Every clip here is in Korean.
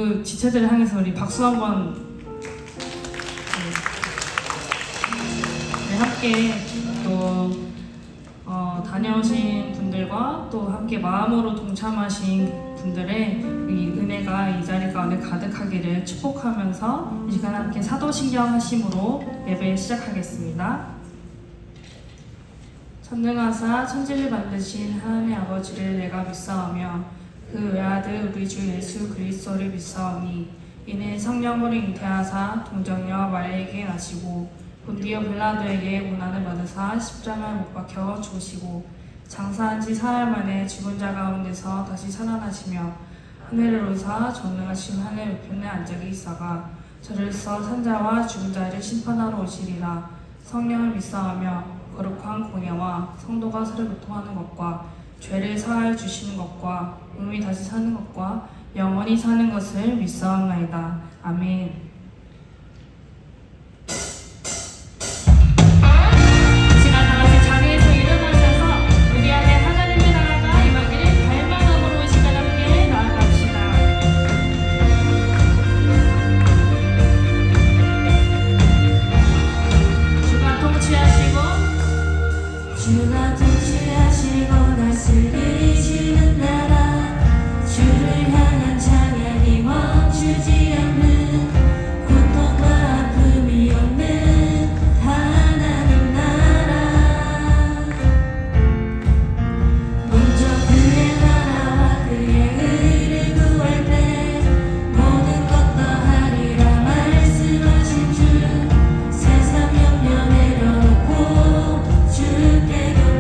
그 지체들을 향해서 우리 박수 한번 함께 또 다녀오신 분들과 또 함께 마음으로 동참하신 분들의 이 은혜가 이 자리 가운데 가득하기를 축복하면서 이 시간 함께 사도신경 하심으로 예배 시작하겠습니다. 전능하사 천지를 만드신 하나님의 아버지를 내가 믿사오며 그 외아들 우리 주 예수 그리스도를 믿사오니 이는 성령으로 잉태하사 동정녀 마리아에게 나시고 본디오 빌라도에게 고난을 받으사 십자가에 못 박혀 죽으시고 장사한 지 사흘 만에 죽은 자 가운데서 다시 살아나시며 하늘을 오사 전능하신 하늘 우편에 앉아 계시다가 저를 써 산자와 죽은 자를 심판하러 오시리라. 성령을 믿사오며 거룩한 공예와 성도가 서로 교통하는 것과 죄를 사하여 주시는 것과 몸이 다시 사는 것과 영원히 사는 것을 믿사옵나이다. 아멘. 주가 통치하시고 다스리시는 나라 주를 향한 찬양이 멈추지 않는 고통과 아픔이 없는 하나님 나라 먼저 그의 나라와 그의 의를 구할 때 모든 것 더하리라 말씀하신 주 세상 염려 내려놓고 주께 주의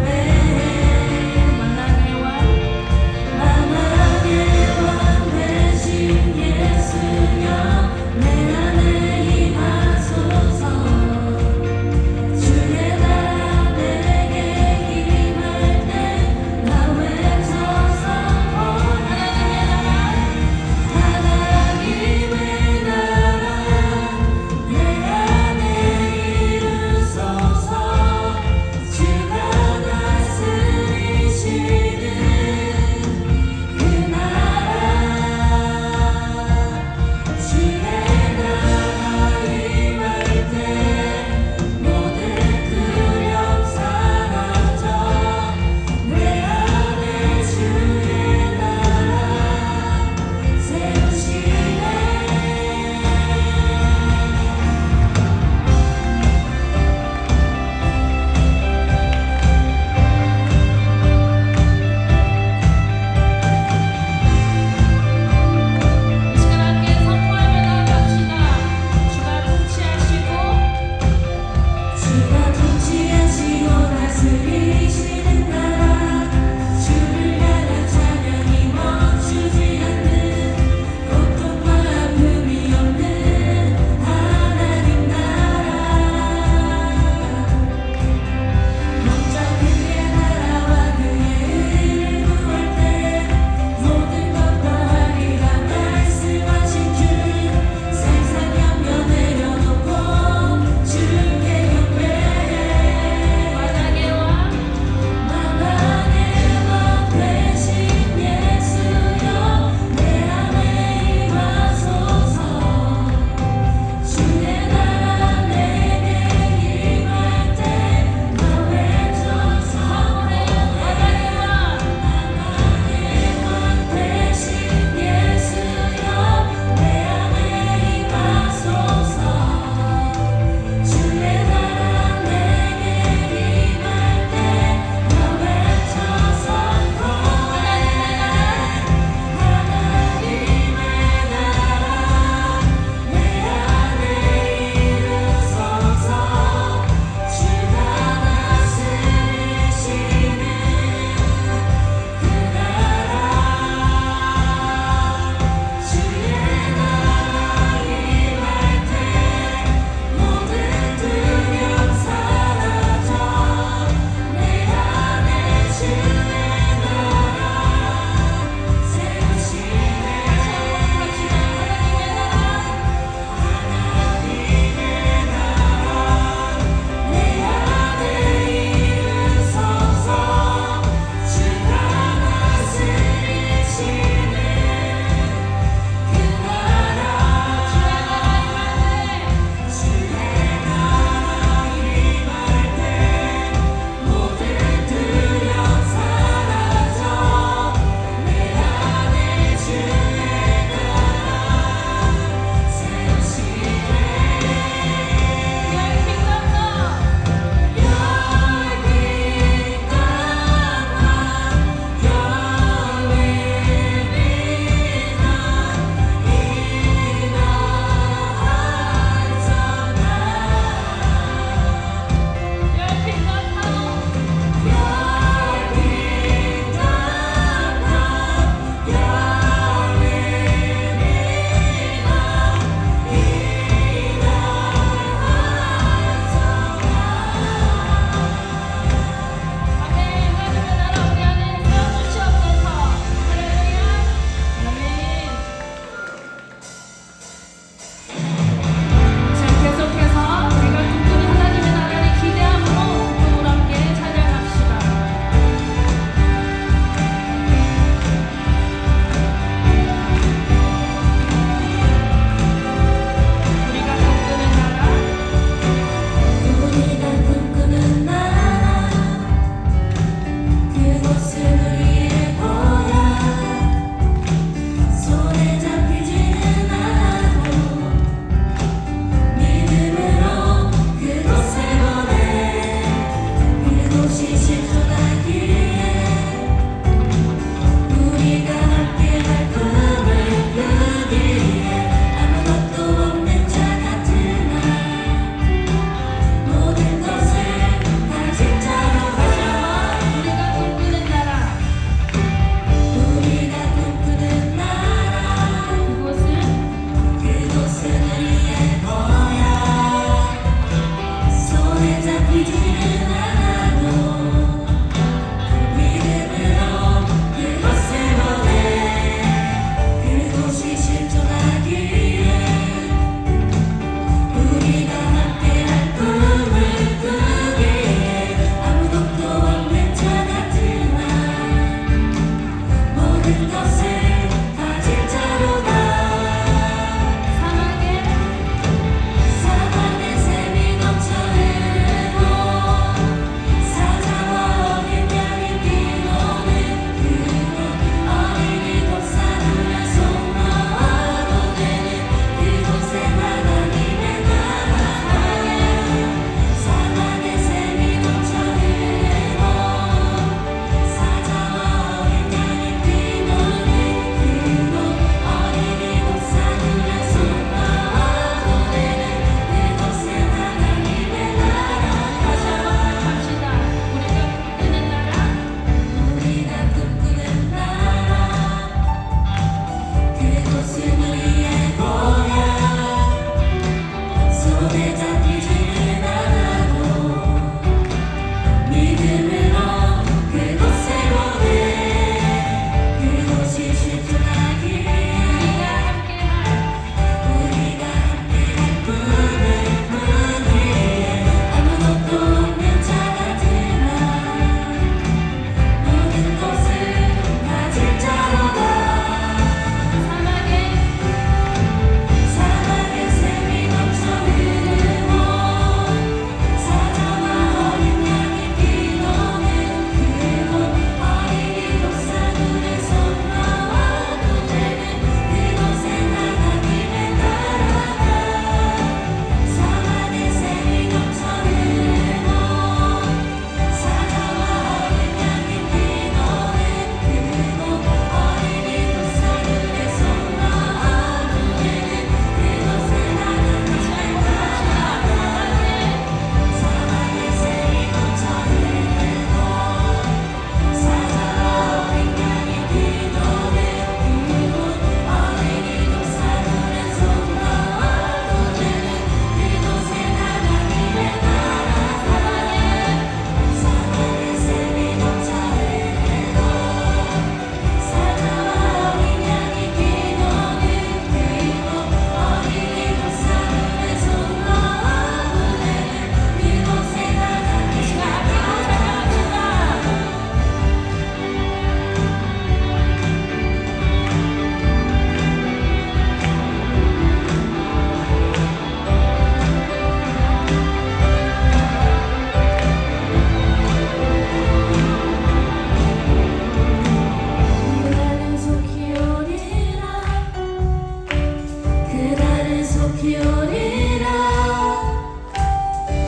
속히 오리라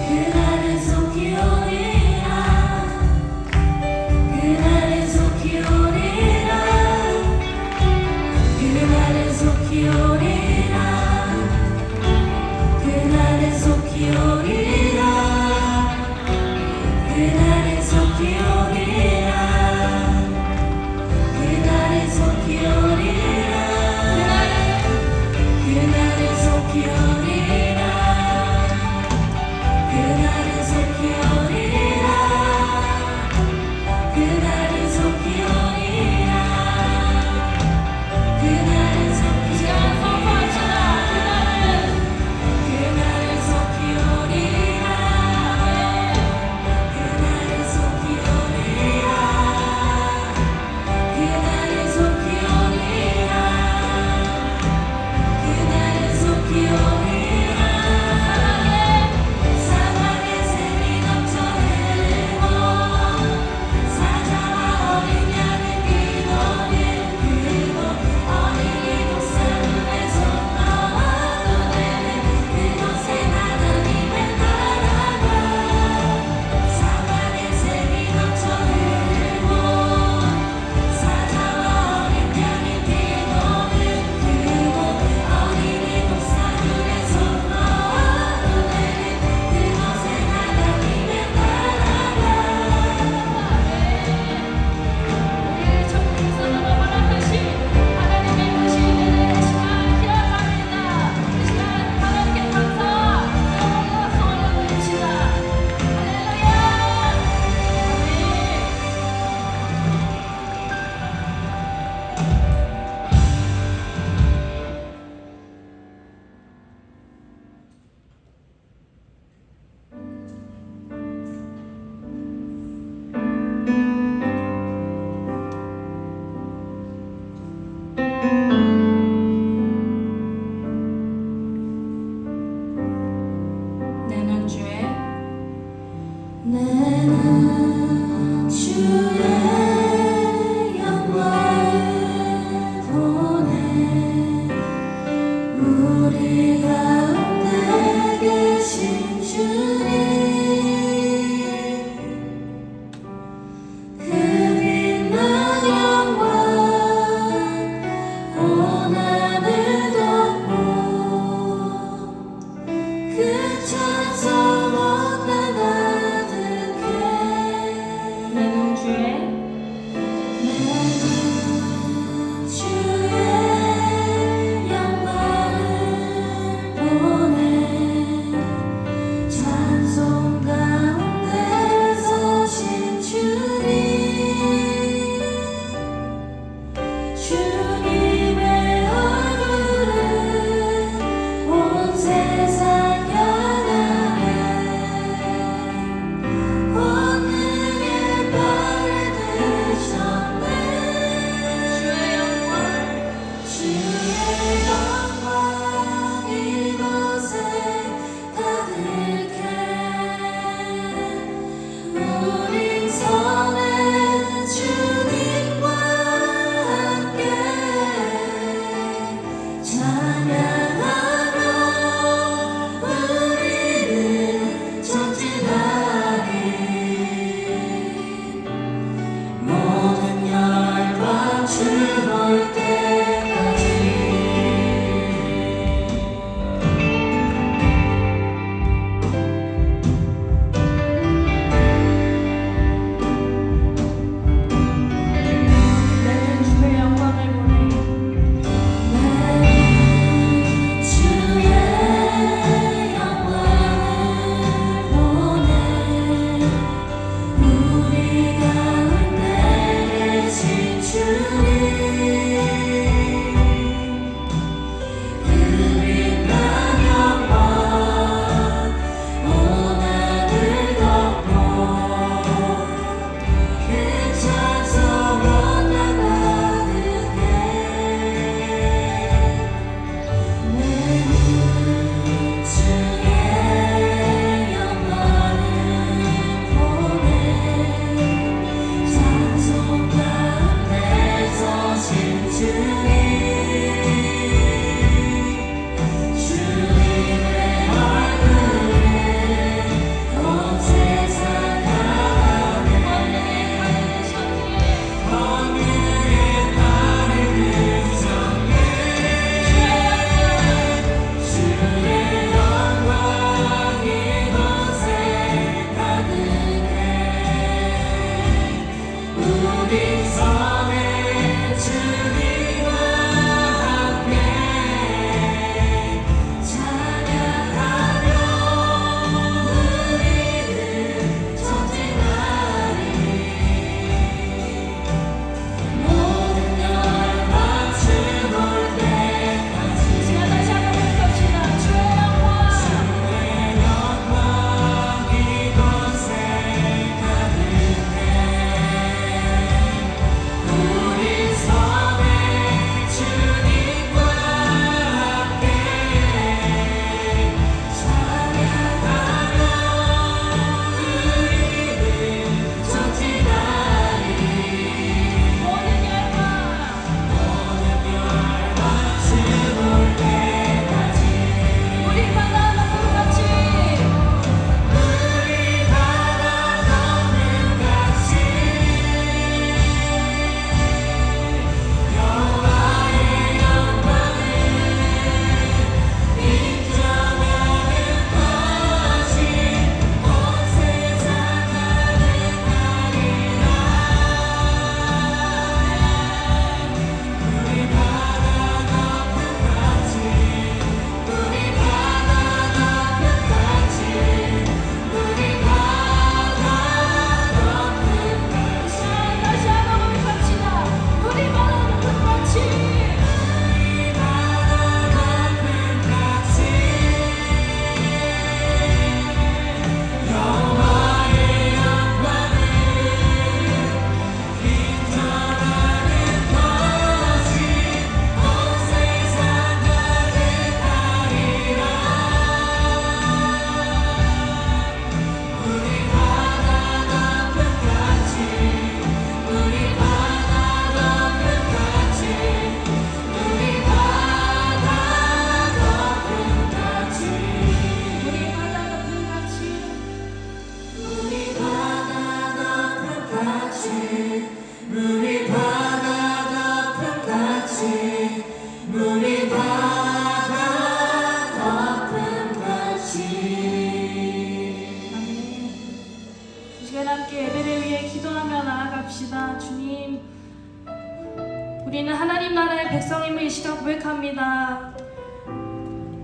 그날은 속히 오리라 그날은 속히 오리라 그날은 속히 오리라 그날은 속히 오리라 그날은 속히 오리라 그날은 속히 오리라 그날은 속히 오리라 그날은 속히 오리라 그날은 속히 오리라 그날은 속히 시간 선포합시다. 그날은 속히 오리라 그날은 속히 오리라 그날은 속히 오리라 그날은 속히 오리라 사방에 샘이 넘쳐 흐르고 사자와 어린 양은 기도는 그곳 어린이 독사눈에 손 넣어 노래는 그곳에 하나님의 나라가 사방에 샘이 넘쳐 흐르고 사자와 어린 양이 기도는 그곳 어린이 독사눈에 손 넣어 노래는 그곳에 하나님의 나라가 우리 천국에서 허락하신 하나님의 뜻이 이루어지는 시간 기억합니다. 이 시간 하나님께 감사 영광과 영광을 올려드립시다. 할렐루야. 아멘. 내는 주의 내는 주의 영광을 보내 우리 가운데 계신 주님 그 빛난 영광 온 하늘 덮고 그 찬송 온 땅 가득해 내는 주의 내는 주의 영광을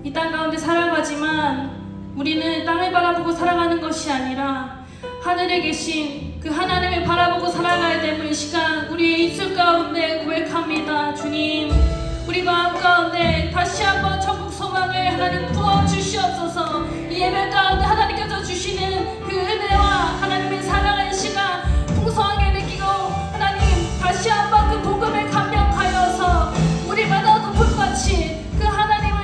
이 땅 가운데 살아가지만 우리는 땅을 바라보고 살아가는 것이 아니라 하늘에 계신 그 하나님을 바라보고 살아가야 됨을 이 시간 우리의 입술 가운데 고백합니다. 주님, 우리 마음 가운데 다시 한번 천국 소망을 하나님 부어주시옵소서. 이 예배 가운데 하나님께서 주시는 그 은혜와 하나님의 사랑의 시간 풍성하게 느끼고 하나님 다시 한번 그 복음을 감격하여서 우리마다 덮음같이 그 하나님을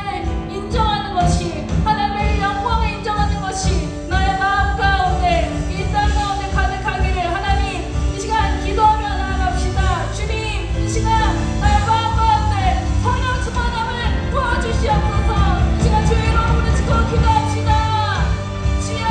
인정하는 것이, 하나님의 영광을 인정하는 것이 나의 마음 가운데 이 땅 가운데 가득하기를 하나님 이 시간 기도하며 나아갑시다. 주님, 이 시간 나의 마음 가운데 성령 충만함을 부어주시옵소서. 이 시간 주의 이름으로 부르짖고 기도합시다. 주여,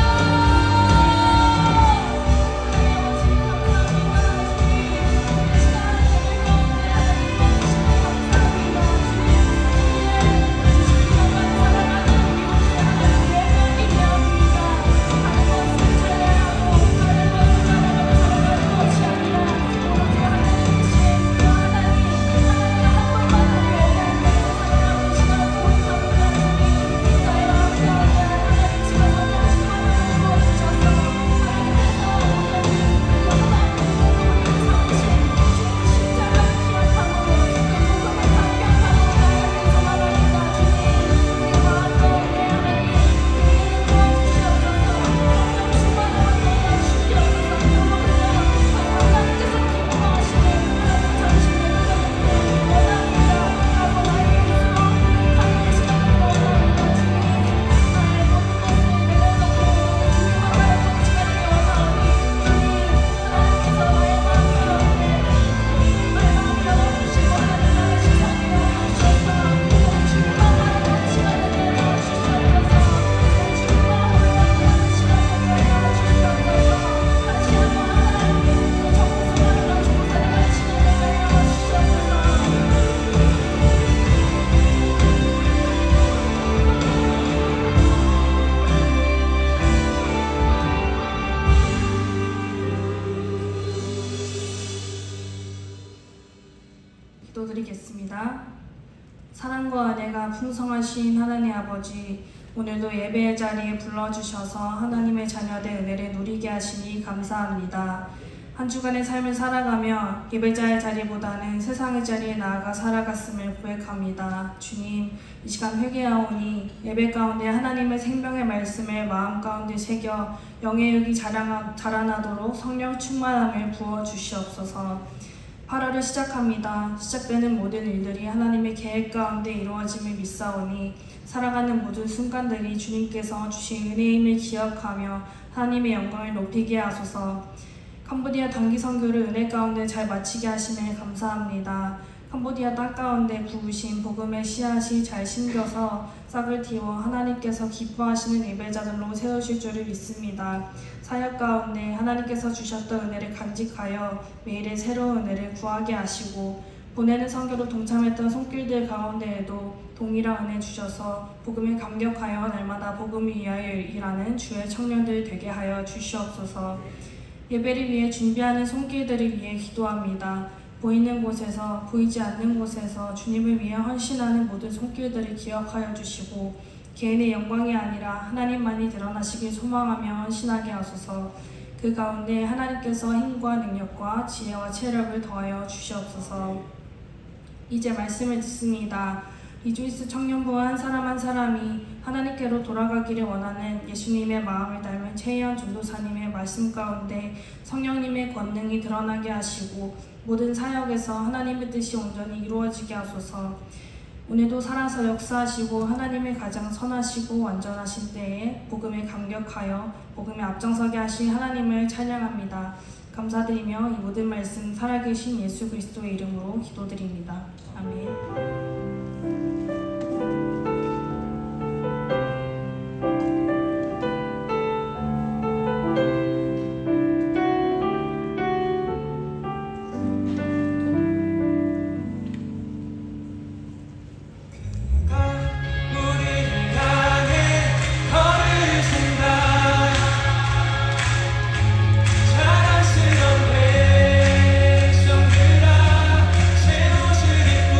기도드리겠습니다. 사랑과 은혜가 풍성하신 하나님 아버지, 오늘도 예배의 자리에 불러주셔서 하나님의 자녀들 은혜를 누리게 하시니 감사합니다. 한 주간의 삶을 살아가며 예배자의 자리보다는 세상의 자리에 나아가 살아갔음을 고백합니다. 주님, 이 시간 회개하오니 예배 가운데 하나님의 생명의 말씀을 마음 가운데 새겨 영의 육이 자라나도록 성령 충만함을 부어주시옵소서. 8월을 시작합니다. 시작되는 모든 일들이 하나님의 계획 가운데 이루어짐을 믿사오니 살아가는 모든 순간들이 주님께서 주신 은혜임을 기억하며 하나님의 영광을 높이게 하소서. 캄보디아 단기 선교를 은혜 가운데 잘 마치게 하심에 감사합니다. 캄보디아 땅 가운데 부으신 복음의 씨앗이 잘 심겨서 싹을 틔워 하나님께서 기뻐하시는 예배자들로 세우실 줄을 믿습니다. 사역 가운데 하나님께서 주셨던 은혜를 간직하여 매일의 새로운 은혜를 구하게 하시고 보내는 선교로 동참했던 손길들 가운데에도 동일한 은혜 주셔서 복음에 감격하여 날마다 복음을 위하여 일하는 주의 청년들 되게 하여 주시옵소서. 예배를 위해 준비하는 손길들을 위해 기도합니다. 보이는 곳에서 보이지 않는 곳에서 주님을 위해 헌신하는 모든 손길들을 기억하여 주시고 개인의 영광이 아니라 하나님만이 드러나시길 소망하며 헌신하게 하소서. 그 가운데 하나님께서 힘과 능력과 지혜와 체력을 더하여 주시옵소서. 이제 말씀을 듣습니다. 리조이스 청년부 한 사람이 하나님께로 돌아가기를 원하는 예수님의 마음을 닮은 최희연 전도사님의 말씀 가운데 성령님의 권능이 드러나게 하시고 모든 사역에서 하나님의 뜻이 온전히 이루어지게 하소서. 오늘도 살아서 역사하시고 하나님의 가장 선하시고 완전하신 때에 복음에 감격하여 복음에 앞장서게 하신 하나님을 찬양합니다. 감사드리며 이 모든 말씀 살아계신 예수 그리스도의 이름으로 기도드립니다. 아멘. 자랑스러운 백성들아 새 옷을 입고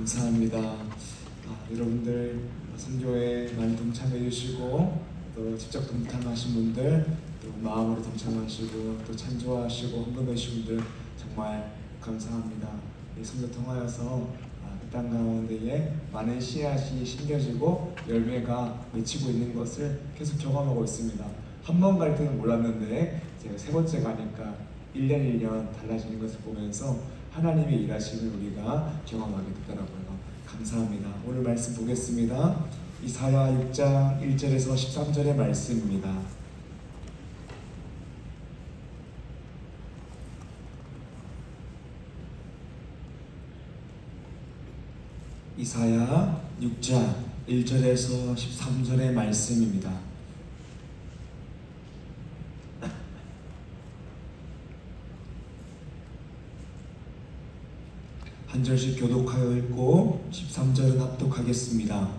감사합니다. 여러분들 선교에 많이 동참해 주시고 또 직접 동참하신 분들, 또 마음으로 동참하시고 또 찬조하시고 헌금해 주신 분들 정말 감사합니다. 이 선교 통하여서 그 땅 가운데에 많은 씨앗이 심겨지고 열매가 맺히고 있는 것을 계속 경험하고 있습니다. 한 번 갈 때는 몰랐는데 제가 세 번째 가니까 1년 1년 달라지는 것을 보면서 하나님의 일하심을 우리가 경험하게 되더라고요. 감사합니다. 오늘 말씀 보겠습니다. 이사야 6장 1절에서 13절의 말씀입니다. 이사야 6장 1절에서 13절의 말씀입니다. 한 절씩 교독하여 읽고 13절은 합독하겠습니다.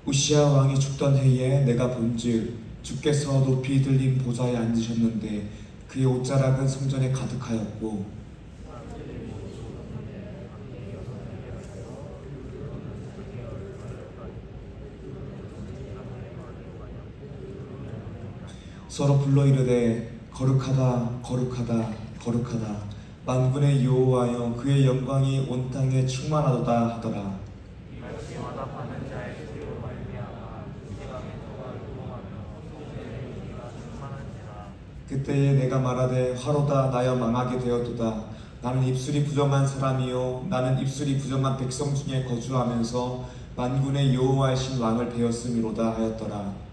우시야 왕이 죽던 해에 내가 본즉 주께서 높이 들린 보좌에 앉으셨는데 그의 옷자락은 성전에 가득하였고 서로 불러 이르되 거룩하다 거룩하다 거룩하다 만군의 여호와여 그의 영광이 온 땅에 충만하도다 하더라. 그때에 내가 말하되 화로다 나여 망하게 되었도다. 나는 입술이 부정한 사람이요 나는 입술이 부정한 백성 중에 거주하면서 만군의 여호와이신 왕을 배웠음이로다 하였더라.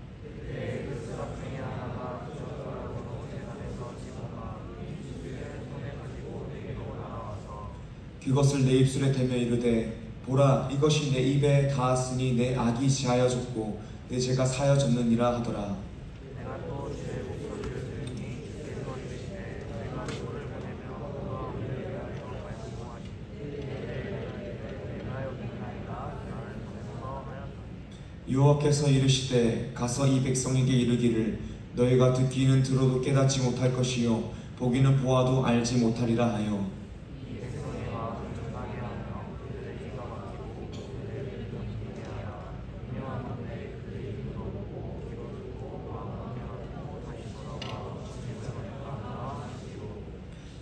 그것을 내 입술에 대며 이르되 보라 이것이 내 입에 닿았으니 내 악이 지하여졌고 내 죄가 사여졌느니라 하더라. 여호와께서 이르시되 가서 이 백성에게 이르기를 너희가 듣기는 들어도 깨닫지 못할 것이요 보기는 보아도 알지 못하리라 하여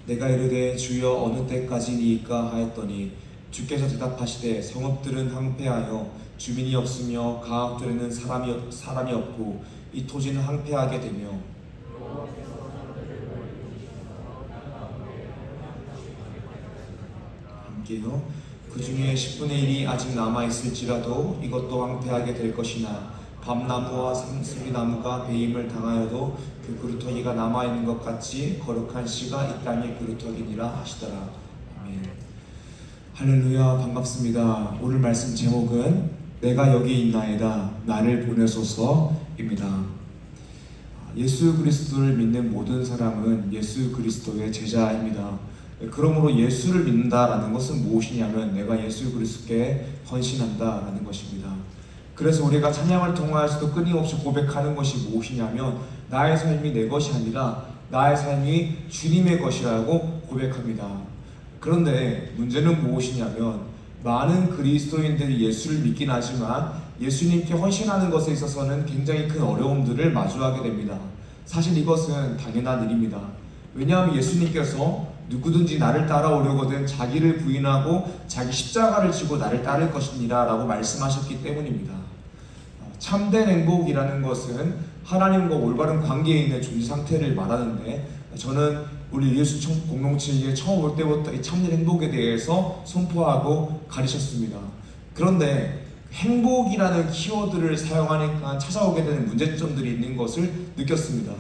내가 이르되 주여 어느 때까지니이까 하였더니 주께서 대답하시되 성읍들은 황폐하여 주민이 없으며 가옥들에는 사람이 없고 이 토지는 황폐하게 되며 함께요 그 중에 10분의 1이 아직 남아있을지라도 이것도 황폐하게 될 것이나 밤나무와 상수리나무가 배임을 당하여도 그 그루터기가 남아있는 것 같이 거룩한 씨가 이 땅의 그루터기니라 하시더라. 아멘. 할렐루야. 반갑습니다. 오늘 말씀 제목은 내가 여기 있나이다 나를 보내소서입니다. 예수 그리스도를 믿는 모든 사람은 예수 그리스도의 제자입니다. 그러므로 예수를 믿는다라는 것은 무엇이냐면 내가 예수 그리스도께 헌신한다라는 것입니다. 그래서 우리가 찬양을 통하여서도 끊임없이 고백하는 것이 무엇이냐면 나의 삶이 내 것이 아니라 나의 삶이 주님의 것이라고 고백합니다. 그런데 문제는 무엇이냐면 많은 그리스도인들이 예수를 믿긴 하지만 예수님께 헌신하는 것에 있어서는 굉장히 큰 어려움들을 마주하게 됩니다. 사실 이것은 당연한 일입니다. 왜냐하면 예수님께서 누구든지 나를 따라오려거든 자기를 부인하고 자기 십자가를 지고 나를 따를 것이니라 라고 말씀하셨기 때문입니다. 참된 행복이라는 것은 하나님과 올바른 관계에 있는 존재 상태를 말하는데 저는 우리 예수 공동체에 처음 올 때부터 이 참된 행복에 대해서 선포하고 가르쳤습니다. 그런데 행복이라는 키워드를 사용하니까 찾아오게 되는 문제점들이 있는 것을 느꼈습니다.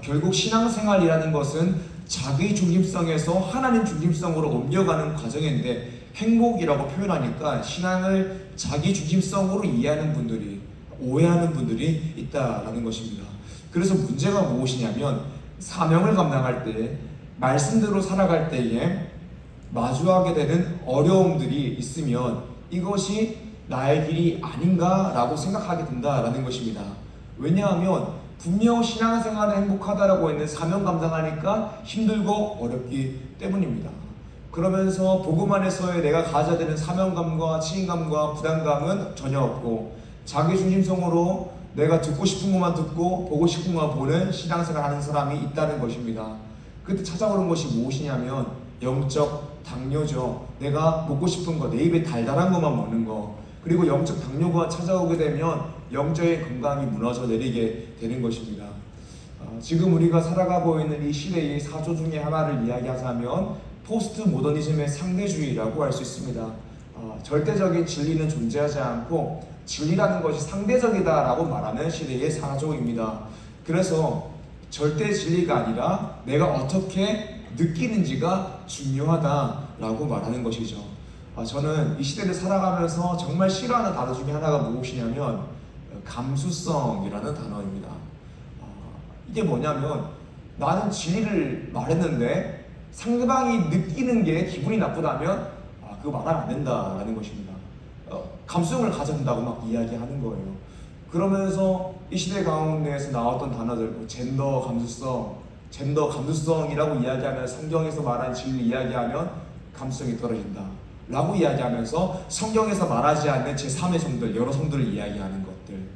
결국 신앙생활이라는 것은 자기 중심성에서 하나님 중심성으로 옮겨가는 과정인데 행복이라고 표현하니까 신앙을 자기 중심성으로 이해하는 분들이 오해하는 분들이 있다라는 것입니다. 그래서 문제가 무엇이냐면 사명을 감당할 때 말씀대로 살아갈 때에 마주하게 되는 어려움들이 있으면 이것이 나의 길이 아닌가라고 생각하게 된다라는 것입니다. 왜냐하면 분명 신앙생활은 행복하다라고 했는 사명 감당하니까 힘들고 어렵기 때문입니다. 그러면서 복음 안에서의 내가 가져야 되는 사명감과 책임감과 부담감은 전혀 없고 자기 중심성으로 내가 듣고 싶은 것만 듣고 보고 싶은 것만 보는 신앙생활 하는 사람이 있다는 것입니다. 그때 찾아오는 것이 무엇이냐면 영적 당뇨죠. 내가 먹고 싶은 거, 내 입에 달달한 것만 먹는 거. 그리고 영적 당뇨가 찾아오게 되면 영적인 건강이 무너져 내리게 되는 것입니다. 지금 우리가 살아가고 있는 이 시대의 사조 중에 하나를 이야기하자면 포스트 모더니즘의 상대주의라고 할 수 있습니다. 절대적인 진리는 존재하지 않고 진리라는 것이 상대적이다라고 말하는 시대의 사조입니다. 그래서 절대 진리가 아니라 내가 어떻게 느끼는지가 중요하다라고 말하는 것이죠. 저는 이 시대를 살아가면서 정말 싫어하는 단어 중에 하나가 무엇이냐면 감수성이라는 단어입니다. 이게 뭐냐면 나는 진리를 말했는데 상대방이 느끼는 게 기분이 나쁘다면 그거 말하면 안 된다라는 것입니다. 감수성을 가져야 된다고 막 이야기하는 거예요. 그러면서 이 시대 가운데에서 나왔던 단어들, 젠더 감수성이라고 이야기하면 성경에서 말한 진리 이야기하면 감수성이 떨어진다 라고 이야기하면서 성경에서 말하지 않는 제3의 성들, 여러 성들을 이야기하는 것들,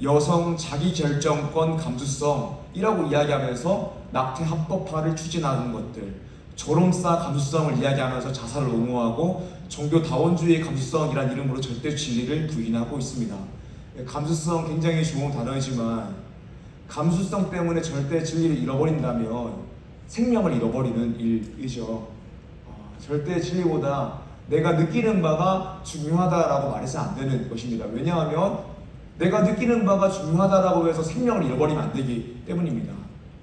여성 자기결정권 감수성이라고 이야기하면서 낙태 합법화를 추진하는 것들, 조롱사 감수성을 이야기하면서 자살을 옹호하고 종교다원주의 감수성이라는 이름으로 절대 진리를 부인하고 있습니다. 감수성 굉장히 좋은 단어이지만 감수성 때문에 절대 진리를 잃어버린다면 생명을 잃어버리는 일이죠. 절대 진리보다 내가 느끼는 바가 중요하다라고 말해서 안 되는 것입니다. 왜냐하면 내가 느끼는 바가 중요하다라고 해서 생명을 잃어버리면 안 되기 때문입니다.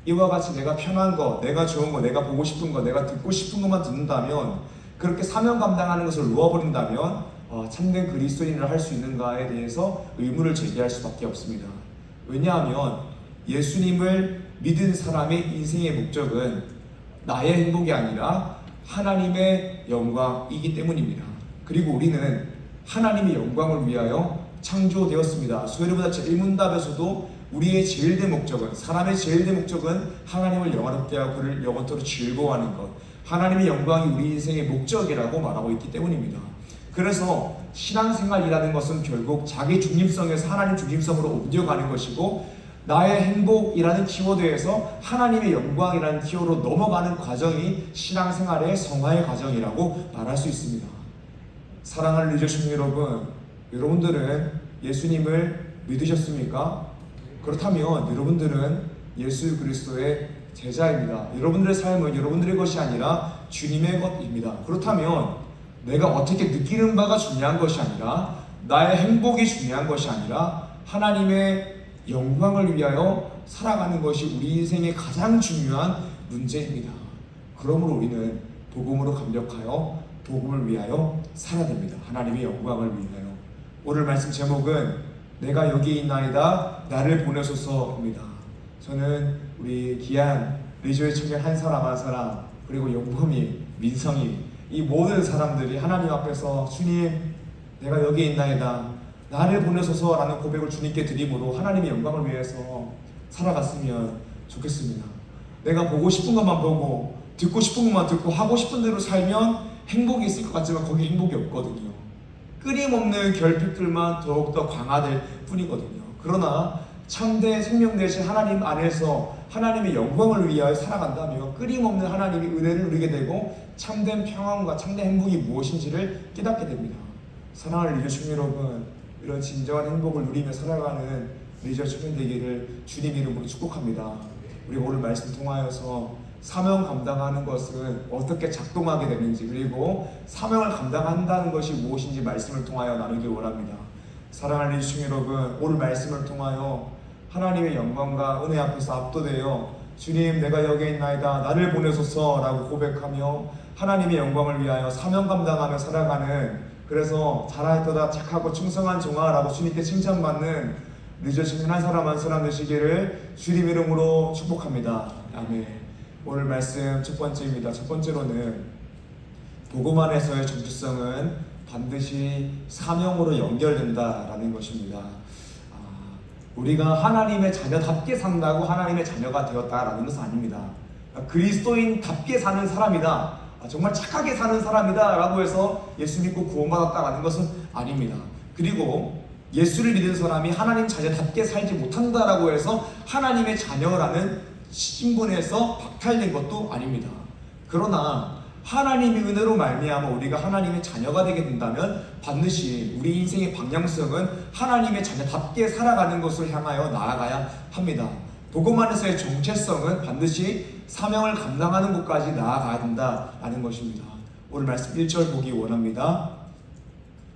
이와 같이 내가 편한 거, 내가 좋은 거, 내가 보고 싶은 거, 내가 듣고 싶은 것만 듣는다면, 그렇게 사명 감당하는 것을 놓아버린다면 참된 그리스도인을 할 수 있는가에 대해서 의문을 제기할 수밖에 없습니다. 왜냐하면 예수님을 믿은 사람의 인생의 목적은 나의 행복이 아니라 하나님의 영광이기 때문입니다. 그리고 우리는 하나님의 영광을 위하여 창조되었습니다. 소요리보다 제1문답에서도 우리의 제일 된 목적은, 사람의 제일 된 목적은 하나님을 영화롭게 하고 그를 영원토록 즐거워하는 것, 하나님의 영광이 우리 인생의 목적이라고 말하고 있기 때문입니다. 그래서 신앙생활이라는 것은 결국 자기 중심성에서 하나님 중심성으로 옮겨가는 것이고, 나의 행복이라는 키워드에서 하나님의 영광이라는 키워드로 넘어가는 과정이 신앙생활의 성화의 과정이라고 말할 수 있습니다. 사랑하는 리더십 여러분, 여러분들은 예수님을 믿으셨습니까? 그렇다면 여러분들은 예수 그리스도의 제자입니다. 여러분들의 삶은 여러분들의 것이 아니라 주님의 것입니다. 그렇다면 내가 어떻게 느끼는 바가 중요한 것이 아니라, 나의 행복이 중요한 것이 아니라 하나님의 영광을 위하여 살아가는 것이 우리 인생의 가장 중요한 문제입니다. 그러므로 우리는 복음으로 감격하여 복음을 위하여 살아야 됩니다. 하나님의 영광을 위하여. 오늘 말씀 제목은 내가 여기 있나이다 나를 보내소서입니다. 저는 우리 귀한 리조의 청년 한 사람 한 사람, 그리고 용범이, 민성이, 이 모든 사람들이 하나님 앞에서 주님 내가 여기 있나이다 나를 보내소서라는 고백을 주님께 드림으로 하나님의 영광을 위해서 살아갔으면 좋겠습니다. 내가 보고 싶은 것만 보고 듣고 싶은 것만 듣고 하고 싶은 대로 살면 행복이 있을 것 같지만 거기 행복이 없거든요. 끊임없는 결핍들만 더욱더 강화될 뿐이거든요. 그러나 참된 생명 대신 하나님 안에서 하나님의 영광을 위하여 살아간다면 끊임없는 하나님의 은혜를 누리게 되고 참된 평안과 참된 행복이 무엇인지를 깨닫게 됩니다. 사랑하는 리더십 여러분, 이런 진정한 행복을 누리며 살아가는 리더 청년 되기를 주님 이름으로 축복합니다. 우리 오늘 말씀 통하여서 사명 감당하는 것은 어떻게 작동하게 되는지, 그리고 사명을 감당한다는 것이 무엇인지 말씀을 통하여 나누길 원합니다. 사랑하는 리더 여러분, 오늘 말씀을 통하여 하나님의 영광과 은혜 앞에서 압도되어 주님 내가 여기 있나이다 나를 보내소서라고 고백하며 하나님의 영광을 위하여 사명 감당하며 살아가는, 그래서 잘하였도다 착하고 충성한 종아라고 주님께 칭찬받는 리더 청년 한 사람 한 사람 되시기를 주님 이름으로 축복합니다. 아멘. 오늘 말씀 첫 번째입니다. 첫 번째로는 복음 안에서의 정체성은 반드시 사명으로 연결된다라는 것입니다. 우리가 하나님의 자녀답게 산다고 하나님의 자녀가 되었다라는 것은 아닙니다. 그리스도인답게 사는 사람이다 정말 착하게 사는 사람이다 라고 해서 예수 믿고 구원받았다라는 것은 아닙니다. 그리고 예수를 믿은 사람이 하나님 자녀답게 살지 못한다라고 해서 하나님의 자녀라는 신분에서 박탈된 것도 아닙니다. 그러나 하나님의 은혜로 말미암아 우리가 하나님의 자녀가 되게 된다면 반드시 우리 인생의 방향성은 하나님의 자녀답게 살아가는 것을 향하여 나아가야 합니다. 복음 안에서의 정체성은 반드시 사명을 감당하는 곳까지 나아가야 된다라는 것입니다. 오늘 말씀 1절 보기 원합니다.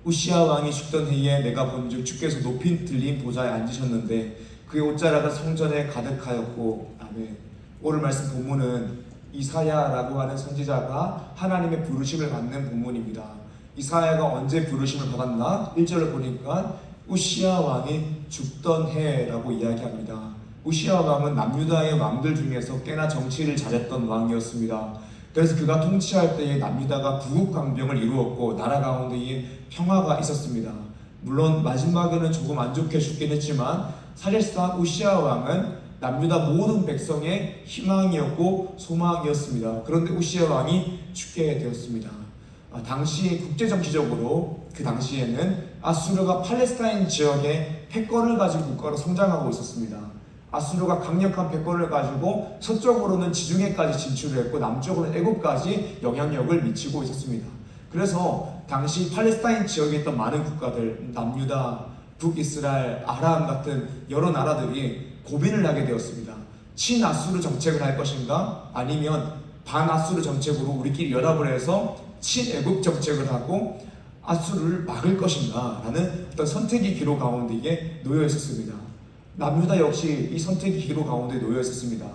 우시아 왕이 죽던 해에 내가 본즉 주께서 높이 들린 보좌에 앉으셨는데 그의 옷자락은 성전에 가득하였고. 아멘. 오늘 말씀 본문은 이사야라고 하는 선지자가 하나님의 부르심을 받는 본문입니다. 이사야가 언제 부르심을 받았나? 1절을 보니까 우시아 왕이 죽던 해라고 이야기합니다. 우시아 왕은 남유다의 왕들 중에서 꽤나 정치를 잘했던 왕이었습니다. 그래서 그가 통치할 때에 남유다가 부국강병을 이루었고 나라 가운데에 평화가 있었습니다. 물론 마지막에는 조금 안 좋게 죽긴 했지만 사실상 우시아 왕은 남유다 모든 백성의 희망이었고 소망이었습니다. 그런데 우시아 왕이 죽게 되었습니다. 당시 국제정치적으로 그 당시에는 아수르가 팔레스타인 지역에 패권을 가진 국가로 성장하고 있었습니다. 아수르가 강력한 패권을 가지고 서쪽으로는 지중해까지 진출을 했고 남쪽으로는 애국까지 영향력을 미치고 있었습니다. 그래서 당시 팔레스타인 지역에 있던 많은 국가들, 남유다, 북이스라엘, 아람 같은 여러 나라들이 고민을 하게 되었습니다. 친아수르 정책을 할 것인가? 아니면 반아수르 정책으로 우리끼리 연합을 해서 친애국 정책을 하고 아수르를 막을 것인가? 라는 어떤 선택의 기로 가운데에 놓여 있었습니다. 남유다 역시 이 선택의 기로 가운데 놓여 있었습니다.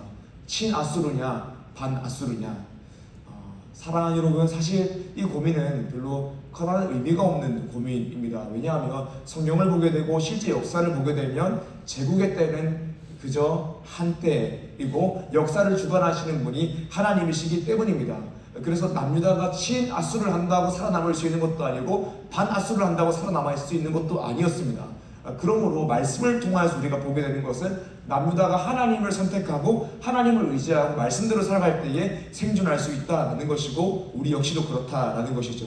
친아수르냐 반아수르냐. 사랑하는 여러분, 사실 이 고민은 별로 커다란 의미가 없는 고민입니다. 왜냐하면 성경을 보게 되고 실제 역사를 보게 되면 제국의 때는 그저 한때이고 역사를 주관하시는 분이 하나님이시기 때문입니다. 그래서 남유다가 친아수르를 한다고 살아남을 수 있는 것도 아니고 반아수르를 한다고 살아남을 수 있는 것도 아니었습니다. 그러므로 말씀을 통하여서 우리가 보게 되는 것은 남유다가 하나님을 선택하고 하나님을 의지하고 말씀대로 살아갈 때에 생존할 수 있다는 것이고 우리 역시도 그렇다라는 것이죠.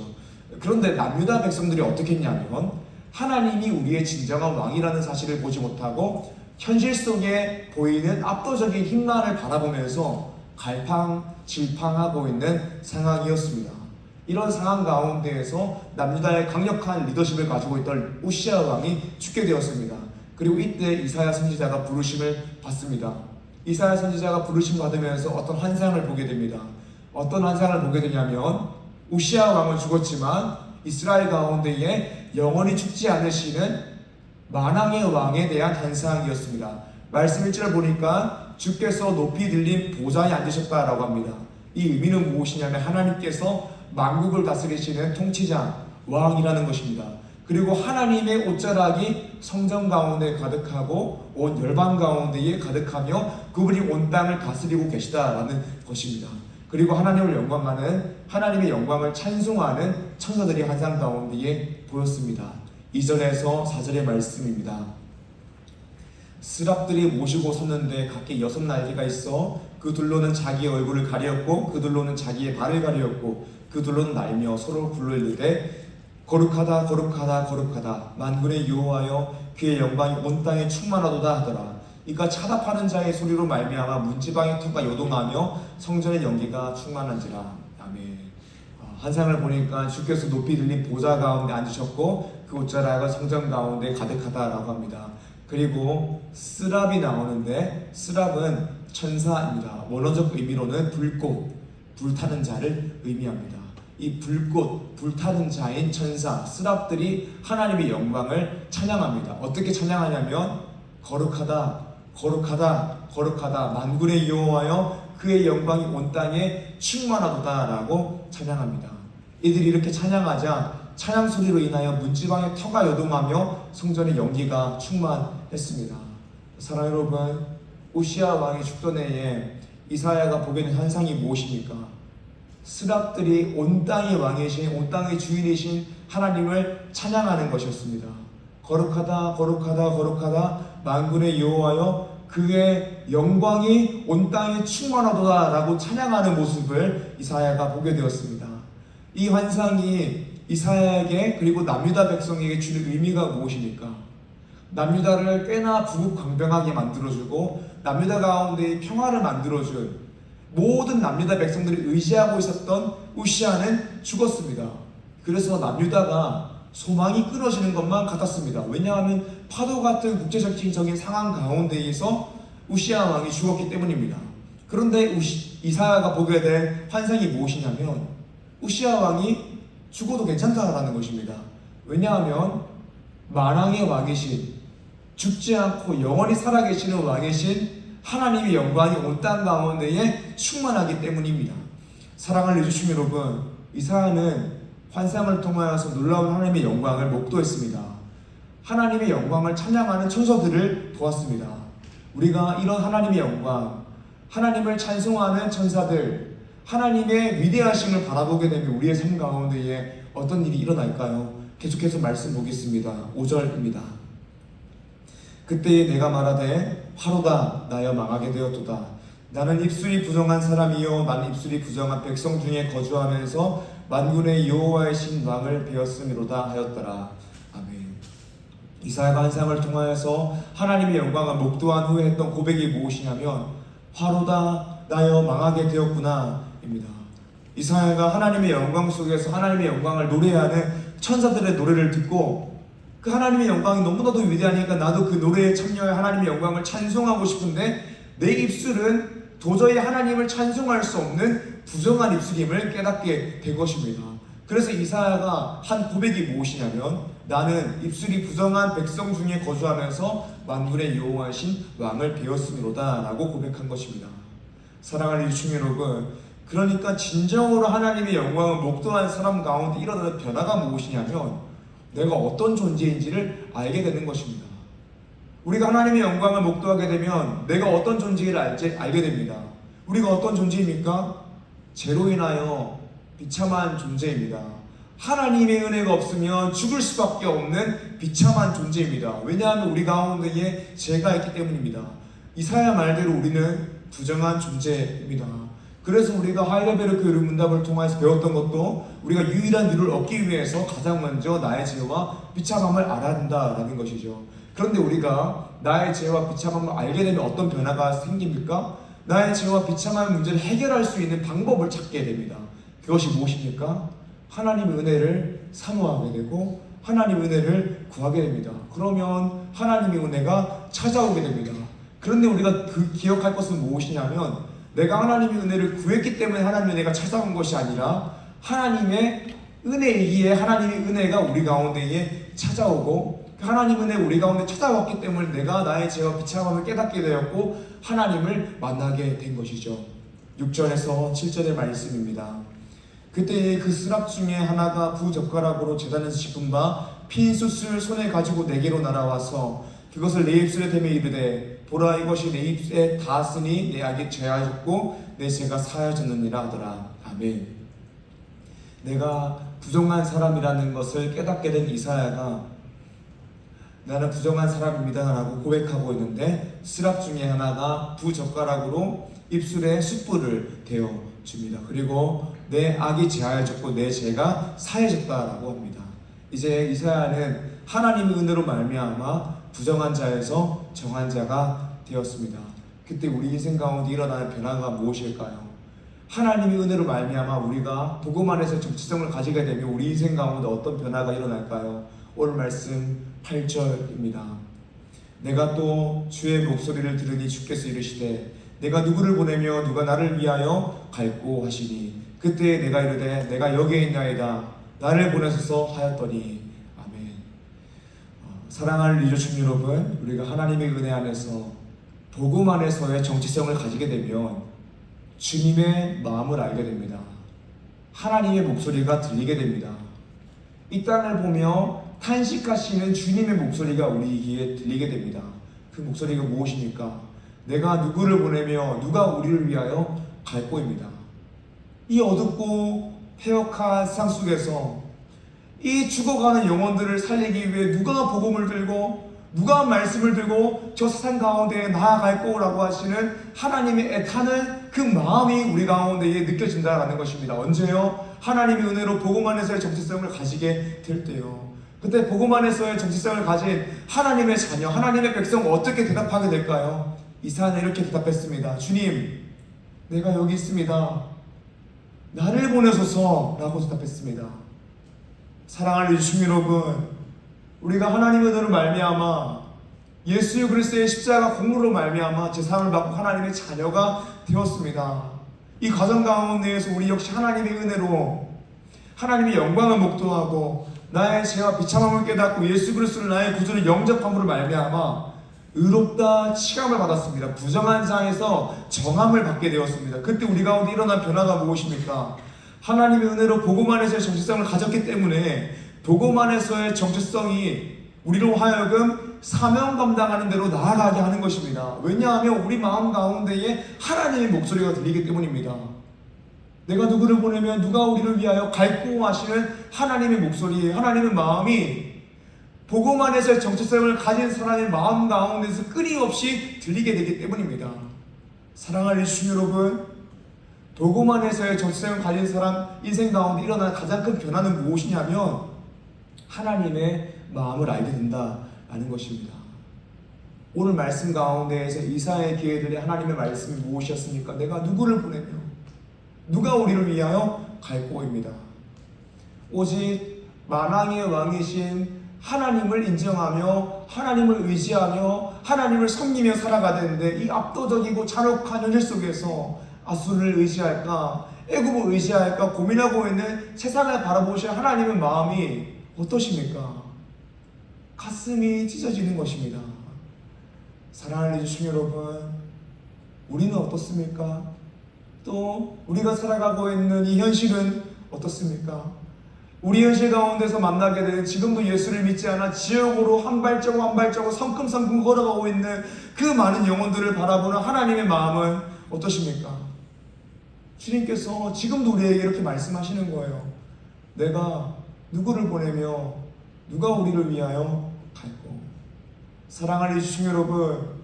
그런데 남유다 백성들이 어떻게 했냐면 하나님이 우리의 진정한 왕이라는 사실을 보지 못하고 현실 속에 보이는 압도적인 힘만을 바라보면서 갈팡질팡하고 있는 상황이었습니다. 이런 상황 가운데에서 남유다의 강력한 리더십을 가지고 있던 우시아 왕이 죽게 되었습니다. 그리고 이때 이사야 선지자가 부르심을 받습니다. 이사야 선지자가 부르심 받으면서 어떤 환상을 보게 됩니다. 어떤 환상을 보게 되냐면 우시아 왕은 죽었지만 이스라엘 가운데에 영원히 죽지 않으시는 만왕의 왕에 대한 환상이었습니다. 말씀 1절을 보니까 주께서 높이 들린 보좌에 앉으셨다라고 합니다. 이 의미는 무엇이냐면 하나님께서 만국을 다스리시는 통치자, 왕이라는 것입니다. 그리고 하나님의 옷자락이 성전 가운데 가득하고 온 열방 가운데에 가득하며 그분이 온 땅을 다스리고 계시다라는 것입니다. 그리고 하나님을 영광하는 하나님의 영광을 찬송하는 천사들이 환상 가운데에 보였습니다. 2절에서 4절의 말씀입니다. 스랍들이 모시고 섰는데 각기 6날개가 있어 그 둘로는 자기의 얼굴을 가리었고 그 둘로는 자기의 발을 가리었고 그 둘로는 날며 서로 불러이르되 거룩하다 거룩하다 거룩하다 만군의 여호와여 그의 영광이 온 땅에 충만하도다 하더라. 이가 차답하는 자의 소리로 말미암아 문지방의 터가 요동하며 성전의 연기가 충만한지라. 아멘. 환상을 보니까 주께서 높이 들린 보좌 가운데 앉으셨고 그 옷자락은 성전 가운데 가득하다라고 합니다. 그리고 스랍이 나오는데 스랍은 천사입니다. 원어적 의미로는 불꽃, 불타는 자를 의미합니다. 이 불꽃, 불타는 자인 천사, 스랍들이 하나님의 영광을 찬양합니다. 어떻게 찬양하냐면 거룩하다, 거룩하다, 거룩하다 만군의 여호와여 그의 영광이 온 땅에 충만하도다라고 찬양합니다. 이들이 이렇게 찬양하자 찬양 소리로 인하여 문지방의 터가 요동하며 성전의 연기가 충만했습니다. 사랑하는 여러분, 우시아 왕이 죽던 해에 이사야가 보게 된 환상이 무엇입니까? 스랍들이 온 땅의 왕이신, 온 땅의 주인이신 하나님을 찬양하는 것이었습니다. 거룩하다, 거룩하다, 거룩하다 만군의 여호와여 그의 영광이 온 땅에 충만하도다라고 찬양하는 모습을 이사야가 보게 되었습니다. 이 환상이 이사야에게 그리고 남유다 백성에게 주는 의미가 무엇입니까? 남유다를 꽤나 부국강병하게 만들어주고 남유다 가운데 평화를 만들어준 모든 남유다 백성들이 의지하고 있었던 우시아는 죽었습니다. 그래서 남유다가 소망이 끊어지는 것만 같았습니다. 왜냐하면 파도 같은 국제적인 상황 가운데에서 우시아 왕이 죽었기 때문입니다. 그런데 이사야가 보게 된 환상이 무엇이냐면 우시아 왕이 죽어도 괜찮다라는 것입니다. 왜냐하면 만왕의 왕이신, 죽지 않고 영원히 살아계시는 왕이신 하나님의 영광이 온 땅 가운데에 충만하기 때문입니다. 사랑하는 주신 여러분, 이사야는 환상을 통하여서 놀라운 하나님의 영광을 목도했습니다. 하나님의 영광을 찬양하는 천사들을 보았습니다. 우리가 이런 하나님의 영광, 하나님을 찬송하는 천사들, 하나님의 위대하심을 바라보게 되면 우리의 삶 가운데에 어떤 일이 일어날까요? 계속해서 말씀 보겠습니다. 5절입니다. 그때 내가 말하되 화로다 나여 망하게 되었도다. 나는 입술이 부정한 사람이요 나는 입술이 부정한 백성 중에 거주하면서 만군의 여호와의 신 왕을 배웠음이로다 하였더라. 아멘. 이사야가 환상을 통하여서 하나님의 영광을 목도한 후에 했던 고백이 무엇이냐면 화로다 나여 망하게 되었구나 입니다. 이사야가 하나님의 영광 속에서 하나님의 영광을 노래하는 천사들의 노래를 듣고 그 하나님의 영광이 너무나도 위대하니까 나도 그 노래에 참여해 하나님의 영광을 찬송하고 싶은데 내 입술은 도저히 하나님을 찬송할 수 없는 부정한 입술임을 깨닫게 된 것입니다. 그래서 이사야가 한 고백이 무엇이냐면 나는 입술이 부정한 백성 중에 거주하면서 만군의 여호와신 왕을 배웠음이로다 라고 고백한 것입니다. 사랑하는 주신 여러분, 그러니까 진정으로 하나님의 영광을 목도한 사람 가운데 일어나는 변화가 무엇이냐면 내가 어떤 존재인지를 알게 되는 것입니다. 우리가 하나님의 영광을 목도하게 되면 내가 어떤 존재를 알게 됩니다. 우리가 어떤 존재입니까? 죄로 인하여 비참한 존재입니다. 하나님의 은혜가 없으면 죽을 수밖에 없는 비참한 존재입니다. 왜냐하면 우리 가운데에 죄가 있기 때문입니다. 이사야 말대로 우리는 부정한 존재입니다. 그래서 우리가 하이레벨 교회 문답을 통해서 배웠던 것도 우리가 유일한 위를 얻기 위해서 가장 먼저 나의 죄와 비참함을 알아야 한다라는 것이죠. 그런데 우리가 나의 죄와 비참함을 알게 되면 어떤 변화가 생깁니까? 나의 죄와 비참함의 문제를 해결할 수 있는 방법을 찾게 됩니다. 그것이 무엇입니까? 하나님의 은혜를 사모하게 되고 하나님의 은혜를 구하게 됩니다. 그러면 하나님의 은혜가 찾아오게 됩니다. 그런데 우리가 기억할 것은 무엇이냐면 내가 하나님의 은혜를 구했기 때문에 하나님의 은혜가 찾아온 것이 아니라 하나님의 은혜이기에 하나님의 은혜가 우리 가운데에 찾아오고 하나님의 은혜 우리 가운데 찾아왔기 때문에 내가 나의 죄와 비참함을 깨닫게 되었고 하나님을 만나게 된 것이죠. 6절에서 7절의 말씀입니다. 그때 그 스랍 중에 하나가 부젓가락으로 제단에서 짚은 바 핀 숯을 손에 가지고 내게로 날아와서 그것을 내 입술에 대며 이르되 보라 이것이 내 입에 닿았으니 내 악이 죄하였고 내 죄가 사하여졌느니라 하더라. 아멘. 내가 부정한 사람이라는 것을 깨닫게 된 이사야가 나는 부정한 사람입니다 라고 고백하고 있는데 스랍 중에 하나가 부젓가락으로 입술에 숯불을 대어 줍니다. 그리고 내 악이 제하여졌고 내 죄가 사해졌다라고 합니다. 이제 이사야는 하나님의 은혜로 말미암아 부정한 자에서 정한 자가 되었습니다. 그때 우리 인생 가운데 일어나는 변화가 무엇일까요? 하나님의 은혜로 말미암아 우리가 복음 안에서 정체성을 가지게 되면 우리 인생 가운데 어떤 변화가 일어날까요? 오늘 말씀 8절입니다. 내가 또 주의 목소리를 들으니 주께서 이르시되 내가 누구를 보내며 누가 나를 위하여 갈꼬 하시니 그때 내가 이르되 내가 여기에 있나이다 나를 보내소서 하였더니 아멘. 사랑하는 리조충 여러분, 우리가 하나님의 은혜 안에서 복음 안에서의 정체성을 가지게 되면 주님의 마음을 알게 됩니다. 하나님의 목소리가 들리게 됩니다. 이 땅을 보며 탄식하시는 주님의 목소리가 우리 귀에 들리게 됩니다. 그 목소리가 무엇입니까? 내가 누구를 보내며 누가 우리를 위하여 갈 꼬입니다. 이 어둡고 폐역한 세상 속에서 이 죽어가는 영혼들을 살리기 위해 누가 복음을 들고 누가 말씀을 들고 저 세상 가운데에 나아갈 거라고 하시는 하나님의 애타는 그 마음이 우리 가운데에 느껴진다라는 것입니다. 언제요? 하나님의 은혜로 복음 안에서의 정체성을 가지게 될 때요. 그때 복음 안에서의 정체성을 가진 하나님의 자녀, 하나님의 백성 어떻게 대답하게 될까요? 이사야는 이렇게 대답했습니다. 주님, 내가 여기 있습니다. 나를 보내소서 라고 대답했습니다. 사랑하는 주님 여러분, 우리가 하나님의 은혜로 말미암아 예수 그리스도의 십자가 공로로 말미암아 제사함을 받고 하나님의 자녀가 되었습니다. 이 과정 가운데에서 우리 역시 하나님의 은혜로 하나님의 영광을 목도하고 나의 죄와 비참함을 깨닫고 예수 그리스도를 나의 구주를 영접함으로 말미암아 의롭다 칭함을 받았습니다. 부정한 자에서 정함을 받게 되었습니다. 그때 우리 가운데 일어난 변화가 무엇입니까? 하나님의 은혜로 복음 안에서의 정체성을 가졌기 때문에 복음 안에서의 정체성이 우리로 하여금 사명 감당하는 대로 나아가게 하는 것입니다. 왜냐하면 우리 마음 가운데에 하나님의 목소리가 들리기 때문입니다. 내가 누구를 보내면 누가 우리를 위하여 갈고 하시는 하나님의 목소리, 하나님의 마음이 복음 안에서의 정체성을 가진 사람의 마음 가운데서 끊임없이 들리게 되기 때문입니다. 사랑하는 주님 여러분, 복음 안에서의 정체성을 가진 사람 인생 가운데 일어나는 가장 큰 변화는 무엇이냐면 하나님의 마음을 알게 된다라는 것입니다. 오늘 말씀 가운데에서 이사야의 기회들이 하나님의 말씀이 무엇이었습니까? 내가 누구를 보내며 누가 우리를 위하여 갈 거입니다. 오직 만왕의 왕이신 하나님을 인정하며 하나님을 의지하며 하나님을 섬기며 살아가는데 이 압도적이고 잔혹한 현실 속에서 아수르를 의지할까 애굽을 의지할까 고민하고 있는 세상을 바라보시는 하나님의 마음이 어떠십니까? 가슴이 찢어지는 것입니다. 사랑하는 주님 여러분, 우리는 어떻습니까? 또 우리가 살아가고 있는 이 현실은 어떻습니까? 우리 현실 가운데서 만나게 되는 지금도 예수를 믿지 않아 지옥으로 한 발자국 한 발자국 성큼성큼 걸어가고 있는 그 많은 영혼들을 바라보는 하나님의 마음은 어떠십니까? 주님께서 지금도 우리에게 이렇게 말씀하시는 거예요. 내가 누구를 보내며 누가 우리를 위하여 갈고. 사랑하는 주님 여러분,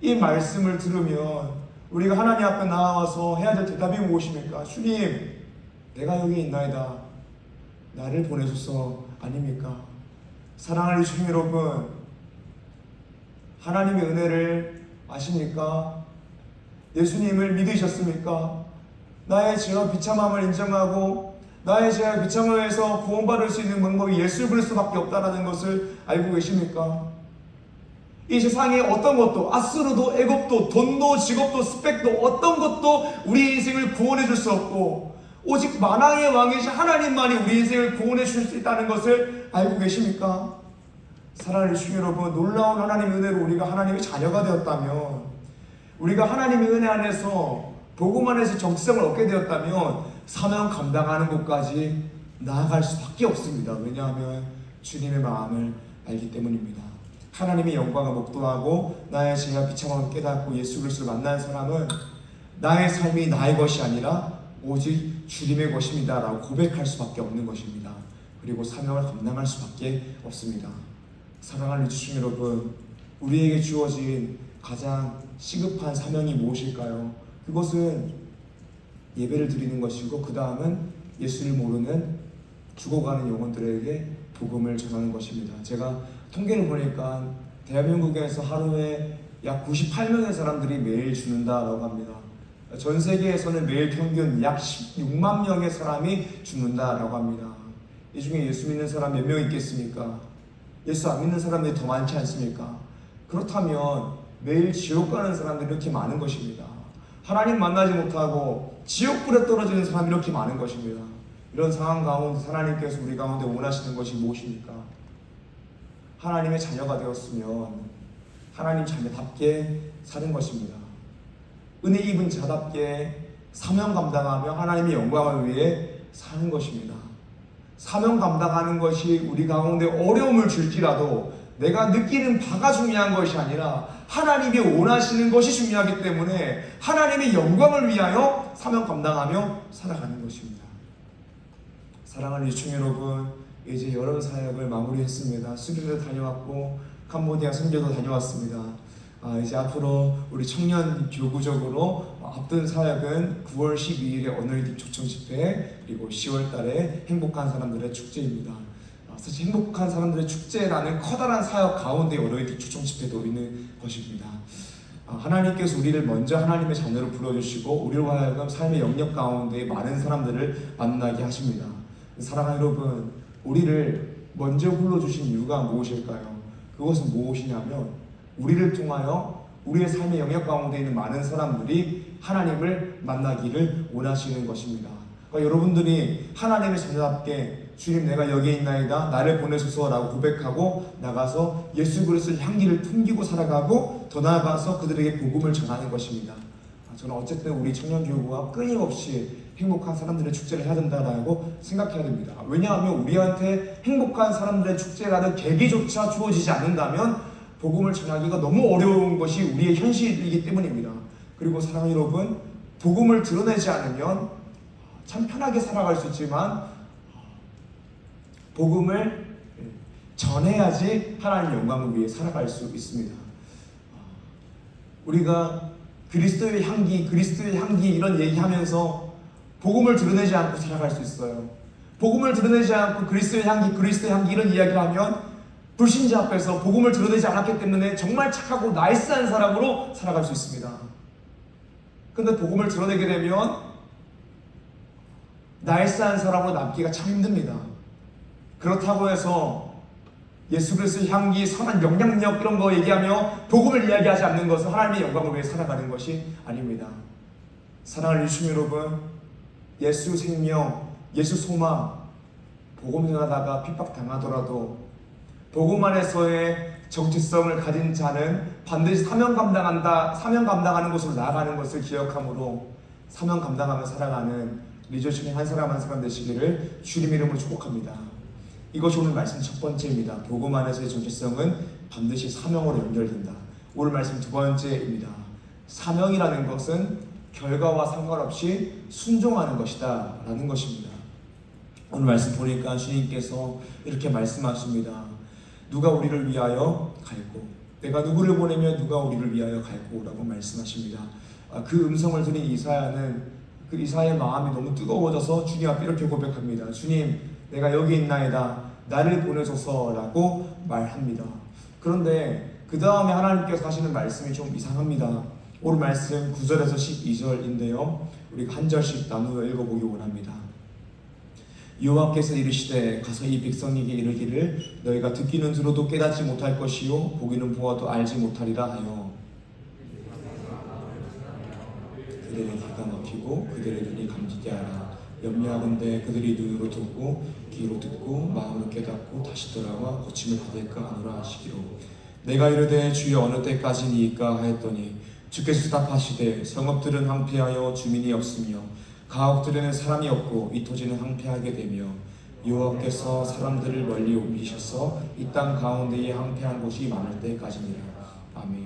이 말씀을 들으면 우리가 하나님 앞에 나와서 해야 될 대답이 무엇입니까? 주님, 내가 여기 있나이다. 나를 보내소서 아닙니까? 사랑하는 주님 여러분, 하나님의 은혜를 아십니까? 예수님을 믿으셨습니까? 나의 죄와 비참함을 인정하고 나의 죄와 비참함에서 구원받을 수 있는 방법이 예수 그리스도밖에 없다는 것을 알고 계십니까? 이 세상에 어떤 것도, 아수르도 애굽도 돈도 직업도 스펙도 어떤 것도 우리 인생을 구원해 줄 수 없고 오직 만왕의 왕이신 하나님만이 우리 인생을 구원해 줄 수 있다는 것을 알고 계십니까? 사랑하는 주님 여러분, 놀라운 하나님의 은혜로 우리가 하나님의 자녀가 되었다면, 우리가 하나님의 은혜 안에서 복음 안에서 정체성을 얻게 되었다면 사명 감당하는 곳까지 나아갈 수밖에 없습니다. 왜냐하면 주님의 마음을 알기 때문입니다. 하나님의 영광을 목도하고 나의 죄와 비참함을 깨닫고 예수 그리스도를 만난 사람은 나의 삶이 나의 것이 아니라 오직 주님의 것입니다 라고 고백할 수밖에 없는 것입니다. 그리고 사명을 감당할 수밖에 없습니다. 사랑하는 주님 여러분, 우리에게 주어진 가장 시급한 사명이 무엇일까요? 그것은 예배를 드리는 것이고 그 다음은 예수를 모르는 죽어가는 영혼들에게 복음을 전하는 것입니다. 제가 통계를 보니까 대한민국에서 하루에 약 98명의 사람들이 매일 죽는다라고 합니다. 전 세계에서는 매일 평균 약 16만 명의 사람이 죽는다라고 합니다. 이 중에 예수 믿는 사람 몇 명 있겠습니까? 예수 안 믿는 사람들이 더 많지 않습니까? 그렇다면 매일 지옥 가는 사람들이 이렇게 많은 것입니다. 하나님 만나지 못하고 지옥불에 떨어지는 사람이 이렇게 많은 것입니다. 이런 상황 가운데 하나님께서 우리 가운데 원하시는 것이 무엇입니까? 하나님의 자녀가 되었으면 하나님 자녀답게 사는 것입니다. 은혜 입은 자답게 사명 감당하며 하나님의 영광을 위해 사는 것입니다. 사명 감당하는 것이 우리 가운데 어려움을 줄지라도 내가 느끼는 바가 중요한 것이 아니라 하나님이 원하시는 것이 중요하기 때문에 하나님의 영광을 위하여 사명 감당하며 살아가는 것입니다. 사랑하는 주님 여러분, 이제 여름 사역을 마무리했습니다. 수련회 다녀왔고 캄보디아 선교도 다녀왔습니다. 이제 앞으로 우리 청년 교구적으로 앞둔 사역은 9월 12일에 언어리딩 초청 집회, 그리고 10월 달에 행복한 사람들의 축제입니다. 사실 행복한 사람들의 축제라는 커다란 사역 가운데 언어리딩 초청 집회도 있는 것입니다. 하나님께서 우리를 먼저 하나님의 자녀로 불러주시고 우리로 하여금 삶의 영역 가운데 많은 사람들을 만나게 하십니다. 사랑하는 여러분, 우리를 먼저 불러주신 이유가 무엇일까요? 그것은 무엇이냐면 우리를 통하여 우리의 삶의 영역 가운데 있는 많은 사람들이 하나님을 만나기를 원하시는 것입니다. 그러니까 여러분들이 하나님의 자녀답게 주님 내가 여기에 있나이다 나를 보내소서라고 고백하고 나가서 예수 그리스도의 향기를 풍기고 살아가고 더 나아가서 그들에게 복음을 전하는 것입니다. 저는 어쨌든 우리 청년교구가 끊임없이 행복한 사람들의 축제를 해야 된다라고 생각해야 됩니다. 왜냐하면 우리한테 행복한 사람들의 축제라는 계기조차 주어지지 않는다면 복음을 전하기가 너무 어려운 것이 우리의 현실이기 때문입니다. 그리고 사랑하는 여러분, 복음을 드러내지 않으면 참 편하게 살아갈 수 있지만 복음을 전해야지 하나님 영광을 위해 살아갈 수 있습니다. 우리가 그리스도의 향기 이런 얘기하면서 복음을 드러내지 않고 살아갈 수 있어요. 복음을 드러내지 않고 그리스도의 향기 이런 이야기를 하면 불신자 앞에서 복음을 드러내지 않았기 때문에 정말 착하고 나이스한 사람으로 살아갈 수 있습니다. 근데 복음을 드러내게 되면 나이스한 사람으로 남기가 참 힘듭니다. 그렇다고 해서 예수 그리스도의 향기, 선한 영향력 이런 거 얘기하며 복음을 이야기하지 않는 것은 하나님의 영광을 위해 살아가는 것이 아닙니다. 사랑하는 유충 여러분, 예수 생명, 예수 소망, 복음 전하다가 핍박당하더라도 복음 안에서의 정체성을 가진 자는 반드시 사명 감당하는 곳으로 나아가는 것을 기억함으로 사명 감당하며 살아가는 리조션의 한 사람 한 사람 되시기를 주님 이름으로 축복합니다. 이것이 오늘 말씀 첫 번째입니다. 복음 안에서의 정체성은 반드시 사명으로 연결된다. 오늘 말씀 두 번째입니다. 사명이라는 것은 결과와 상관없이 순종하는 것이다 라는 것입니다. 오늘 말씀 보니까 주님께서 이렇게 말씀하십니다. 누가 우리를 위하여 갈고, 내가 누구를 보내면 누가 우리를 위하여 갈고 라고 말씀하십니다. 그 음성을 들은 이사야는 그 이사야의 마음이 너무 뜨거워져서 주님 앞에 이렇게 고백합니다. 주님, 내가 여기 있나이다 나를 보내소서라고 말합니다. 그런데 그 다음에 하나님께서 하시는 말씀이 좀 이상합니다. 오늘 말씀 9절에서 12절인데요 우리가 한 절씩 나누어 읽어보기 원합니다. 여호와께서 이르시되 가서 이 백성에게 이르기를 너희가 듣기는 들어도 깨닫지 못할 것이요 보기는 보아도 알지 못하리라 하여 그들의 귀가 막히고 그들의 눈이 감지게 하라. 염려하건대 그들이 눈으로 듣고 귀로 듣고 마음으로 깨닫고 다시 돌아와 고침을 받을까 하노라 하시기로. 내가 이르되 주여 어느 때까지니이까 하였더니 주께서 답하시되 성읍들은 황폐하여 주민이 없으며 가옥들에는 사람이 없고 이 토지는 황폐하게 되며 여호와께서 사람들을 멀리 옮기셔서 이 땅 가운데에 황폐한 곳이 많을 때까지니라. 아멘.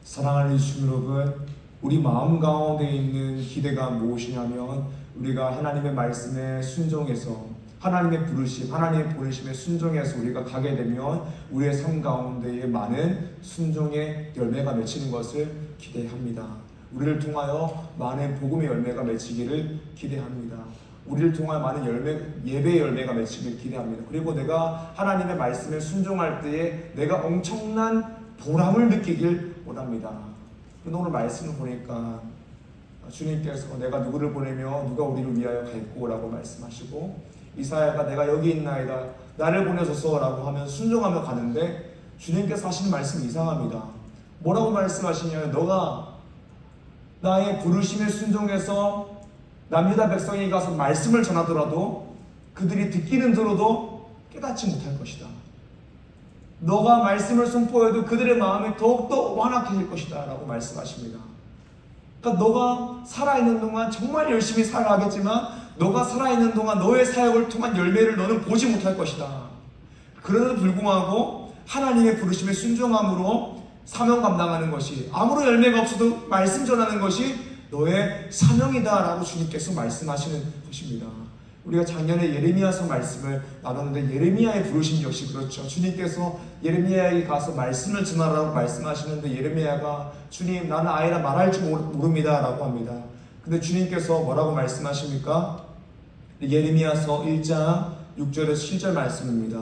사랑하는 주님 여러분, 우리 마음 가운데 있는 기대가 무엇이냐면 우리가 하나님의 말씀에 순종해서 하나님의 부르심, 하나님의 보내심에 순종해서 우리가 가게 되면 우리의 삶 가운데에 많은 순종의 열매가 맺히는 것을 기대합니다. 우리를 통하여 많은 복음의 열매가 맺히기를 기대합니다. 우리를 통하여 많은 예배의 열매가 맺히기를 기대합니다. 그리고 내가 하나님의 말씀에 순종할 때에 내가 엄청난 보람을 느끼길 원합니다. 그런데 오늘 말씀을 보니까 주님께서 내가 누구를 보내며 누가 우리를 위하여 갈고 라고 말씀하시고 이사야가 내가 여기 있나이다 나를 보내소서 라고 하면 순종하며 가는데 주님께서 하시는 말씀이 이상합니다. 뭐라고 말씀하시냐면 너가 나의 부르심에 순종해서 남유다 백성이 가서 말씀을 전하더라도 그들이 듣기는 들어도 깨닫지 못할 것이다. 너가 말씀을 선포해도 그들의 마음이 더욱더 완악해질 것이다 라고 말씀하십니다. 그러니까 너가 살아있는 동안 정말 열심히 살아가겠지만 너가 살아있는 동안 너의 사역을 통한 열매를 너는 보지 못할 것이다. 그럼에도 불구하고 하나님의 부르심에 순종함으로 사명 감당하는 것이 아무런 열매가 없어도 말씀 전하는 것이 너의 사명이다 라고 주님께서 말씀하시는 것입니다. 우리가 작년에 예레미야서 말씀을 나눴는데 예레미야의 부르심 역시 그렇죠. 주님께서 예레미야에게 가서 말씀을 전하라고 말씀하시는데 예레미야가 주님 나는 아이라 말할 줄 모릅니다 라고 합니다. 근데 주님께서 뭐라고 말씀하십니까? 예레미야서 1장 6절에서 7절 말씀입니다.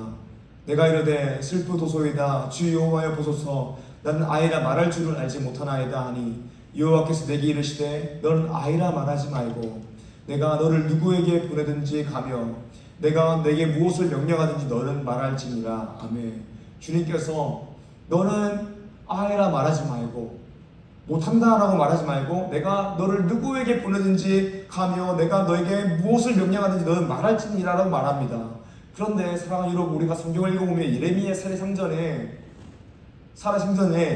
내가 이르되 슬프도소이다 주 여호와여 보소서 나는 아이라 말할 줄을 알지 못하나이다 하니 여호와께서 내게 이르시되 너는 아이라 말하지 말고 내가 너를 누구에게 보내든지 가며 내가 내게 무엇을 명령하든지 너는 말할지니라. 아멘. 주님께서 너는 아이라 말하지 말고 못한다라고 말하지 말고 내가 너를 누구에게 보내든지 가며 내가 너에게 무엇을 명령하든지 너는 말할지니라 라고 말합니다. 그런데 사랑하는 여러분, 우리가 성경을 읽어보면 예레미야 살아생전에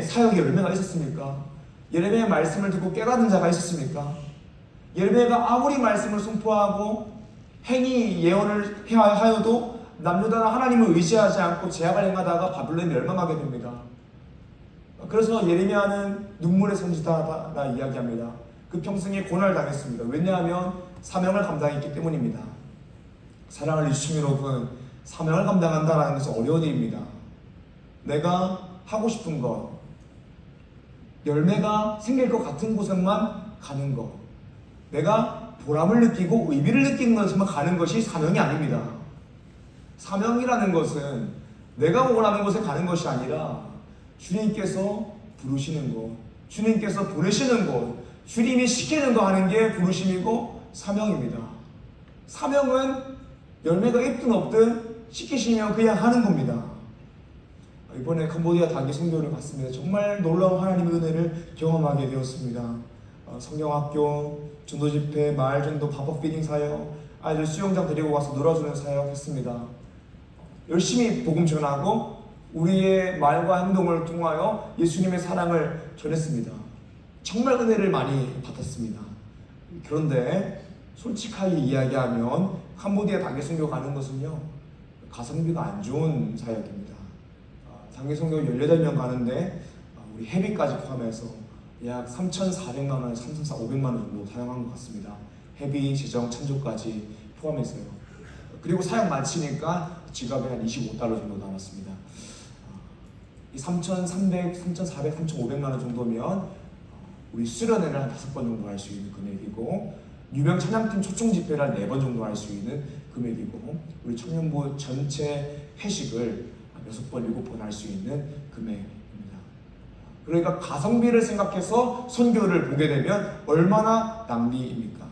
사역이 얼마나 있었습니까? 예레미야 말씀을 듣고 깨닫는 자가 있었습니까? 예레미야가 아무리 말씀을 선포하고 행위 예언을 하여도 남유다나 하나님을 의지하지 않고 제약을 행하다가 바벨론에 멸망하게 됩니다. 그래서 예레미야는 눈물의 선지자라 이야기합니다. 그 평생에 고난을 당했습니다. 왜냐하면 사명을 감당했기 때문입니다. 사랑하는 유치원 여러분, 사명을 감당한다는 것은 어려운 일입니다. 내가 하고 싶은 것, 열매가 생길 것 같은 곳에만 가는 것, 내가 보람을 느끼고 의미를 느끼는 것에만 가는 것이 사명이 아닙니다. 사명이라는 것은 내가 원하는 곳에 가는 것이 아니라 주님께서 부르시는 것, 주님께서 보내시는 것, 주님이 시키는 거 하는 게 부르심이고 사명입니다. 사명은 열매가 있든 없든 시키시면 그냥 하는 겁니다. 이번에 캄보디아 단기 선교를 갔습니다. 정말 놀라운 하나님의 은혜를 경험하게 되었습니다. 성경학교, 전도집회, 마을전도, 밥업 피딩 사역, 아이들 수영장 데리고 가서 놀아주는 사역 했습니다. 열심히 복음 전하고 우리의 말과 행동을 통하여 예수님의 사랑을 전했습니다. 정말 은혜를 많이 받았습니다. 그런데 솔직하게 이야기하면 캄보디아 단기 선교 가는 것은요, 가성비가 안 좋은 사역입니다. 단기 선교 18명 가는데 우리 회비까지 포함해서 약 3,400만 원, 3,500만 원 정도 사용한 것 같습니다. 회비, 재정, 찬조까지 포함해서요. 그리고 사역 마치니까 지갑에 한 25달러 정도 남았습니다. 이 3,300, 3,400, 3,500만 원 정도면 우리 수련회를 한 5번 정도 할 수 있는 금액이고 유명 찬양팀 초청 집회를 한 4번 정도 할 수 있는 금액이고 우리 청년부 전체 회식을 6번, 7번 할 수 있는 금액입니다. 그러니까 가성비를 생각해서 선교를 보게 되면 얼마나 낭비입니까?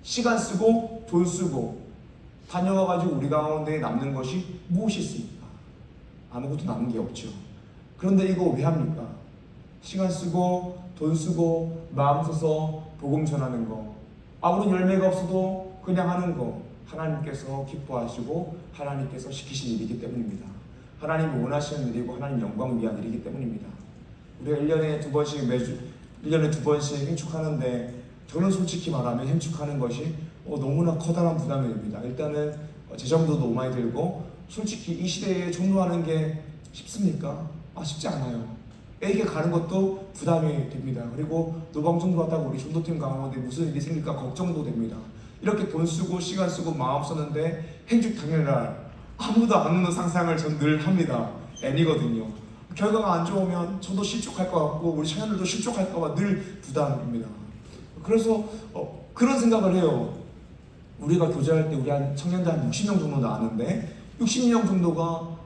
시간 쓰고 돈 쓰고 다녀와가지고 우리 가운데 남는 것이 무엇이 있습니까? 아무것도 남은 게 없죠. 그런데 이거 왜 합니까? 시간 쓰고 돈 쓰고 마음 써서 복음 전하는 거, 아무런 열매가 없어도 그냥 하는 거, 하나님께서 기뻐하시고 하나님께서 시키신 일이기 때문입니다. 하나님이 원하시는 일이고 하나님 영광을 위한 일이기 때문입니다. 우리가 1년에 두 번씩 행축하는데 저는 솔직히 말하면 행축하는 것이 너무나 커다란 부담이 됩니다. 일단은 재정도 너무 많이 들고 솔직히 이 시대에 전도하는 게 쉽습니까? 쉽지 않아요. 애에게 가는 것도 부담이 됩니다. 그리고 노방전도 하다가 우리 전도팀 가운데 무슨 일이 생길까 걱정도 됩니다. 이렇게 돈 쓰고 시간 쓰고 마음 썼는데 행축 당일날 아무도 안 오는 상상을 전 늘 합니다. N이거든요. 결과가 안 좋으면 저도 실족할 것 같고 우리 청년들도 실족할까 봐 늘 부담입니다. 그래서 그런 생각을 해요. 우리가 교제할 때 우리 한 청년들 한 60명 정도 나왔는데 60명 정도가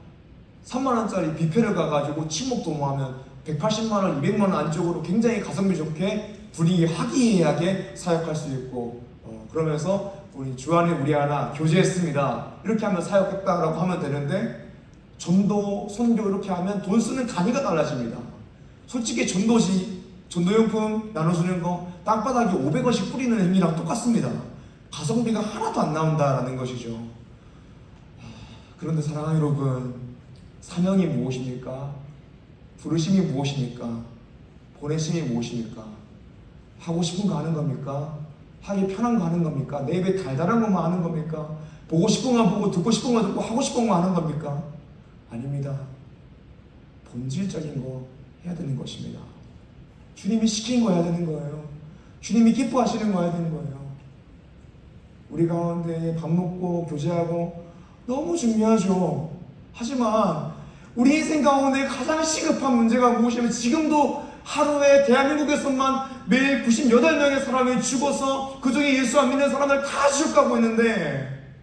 3만 원짜리 뷔페를 가가지고 친목도모하면 180만 원, 200만 원 안쪽으로 굉장히 가성비 좋게 분위기 화기애애하게 사역할 수 있고 그러면서 우리 주안에 우리 하나 교제했습니다. 이렇게 하면 사역했다라고 하면 되는데 전도, 선교 이렇게 하면 돈 쓰는 단위가 달라집니다. 솔직히 전도용품 나눠주는 거 땅바닥에 500원씩 뿌리는 행위랑 똑같습니다. 가성비가 하나도 안 나온다라는 것이죠. 그런데 사랑하는 여러분, 사명이 무엇입니까? 부르심이 무엇입니까? 보내심이 무엇입니까? 하고 싶은 거 하는 겁니까? 하기 편한 거 하는 겁니까? 내 입에 달달한 것만 하는 겁니까? 보고 싶은 거 보고 듣고 싶은 거 듣고 하고 싶은 거 하는 겁니까? 아닙니다. 본질적인 거 해야 되는 것입니다. 주님이 시킨 거 해야 되는 거예요. 주님이 기뻐하시는 거 해야 되는 거예요. 우리 가운데 밥 먹고 교제하고 너무 중요하죠. 하지만 우리 인생 가운데 가장 시급한 문제가 무엇이냐면 지금도 하루에 대한민국에서만 매일 98명의 사람이 죽어서 그중에 예수 안 믿는 사람들 다 지옥 가고 있는데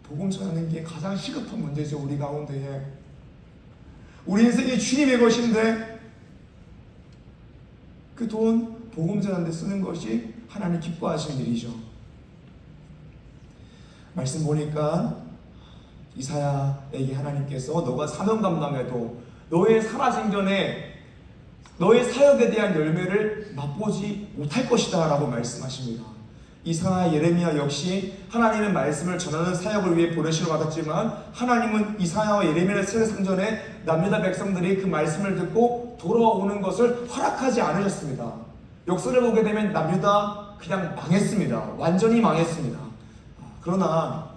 복음 전하는 게 가장 시급한 문제죠. 우리 가운데에 우리 인생이 주님의 것인데 그 돈 복음 전하는 데 쓰는 것이 하나님 기뻐하시는 일이죠. 말씀 보니까 이사야에게 하나님께서 너가 사명 감당해도 너의 살아생전에 너의 사역에 대한 열매를 맛보지 못할 것이다 라고 말씀하십니다. 이사야, 예레미야 역시 하나님의 말씀을 전하는 사역을 위해 보내시러 받았지만 하나님은 이사야와 예레미야의 세례상전에 남유다 백성들이 그 말씀을 듣고 돌아오는 것을 허락하지 않으셨습니다. 역사를 보게 되면 남유다 그냥 망했습니다. 완전히 망했습니다. 그러나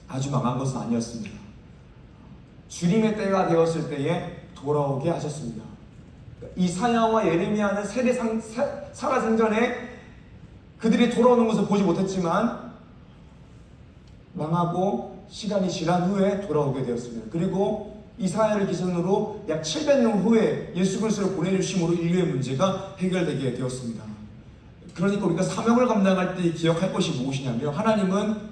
아주 망한 것은 아니었습니다. 주님의 때가 되었을 때에 돌아오게 하셨습니다. 이사야와 예레미야는 살아생전에 그들이 돌아오는 것을 보지 못했지만 망하고 시간이 지난 후에 돌아오게 되었습니다. 그리고 이사야를 기준으로 약 700년 후에 예수 그리스도를 보내주심으로 인류의 문제가 해결되게 되었습니다. 그러니까 우리가 사명을 감당할 때 기억할 것이 무엇이냐면 하나님은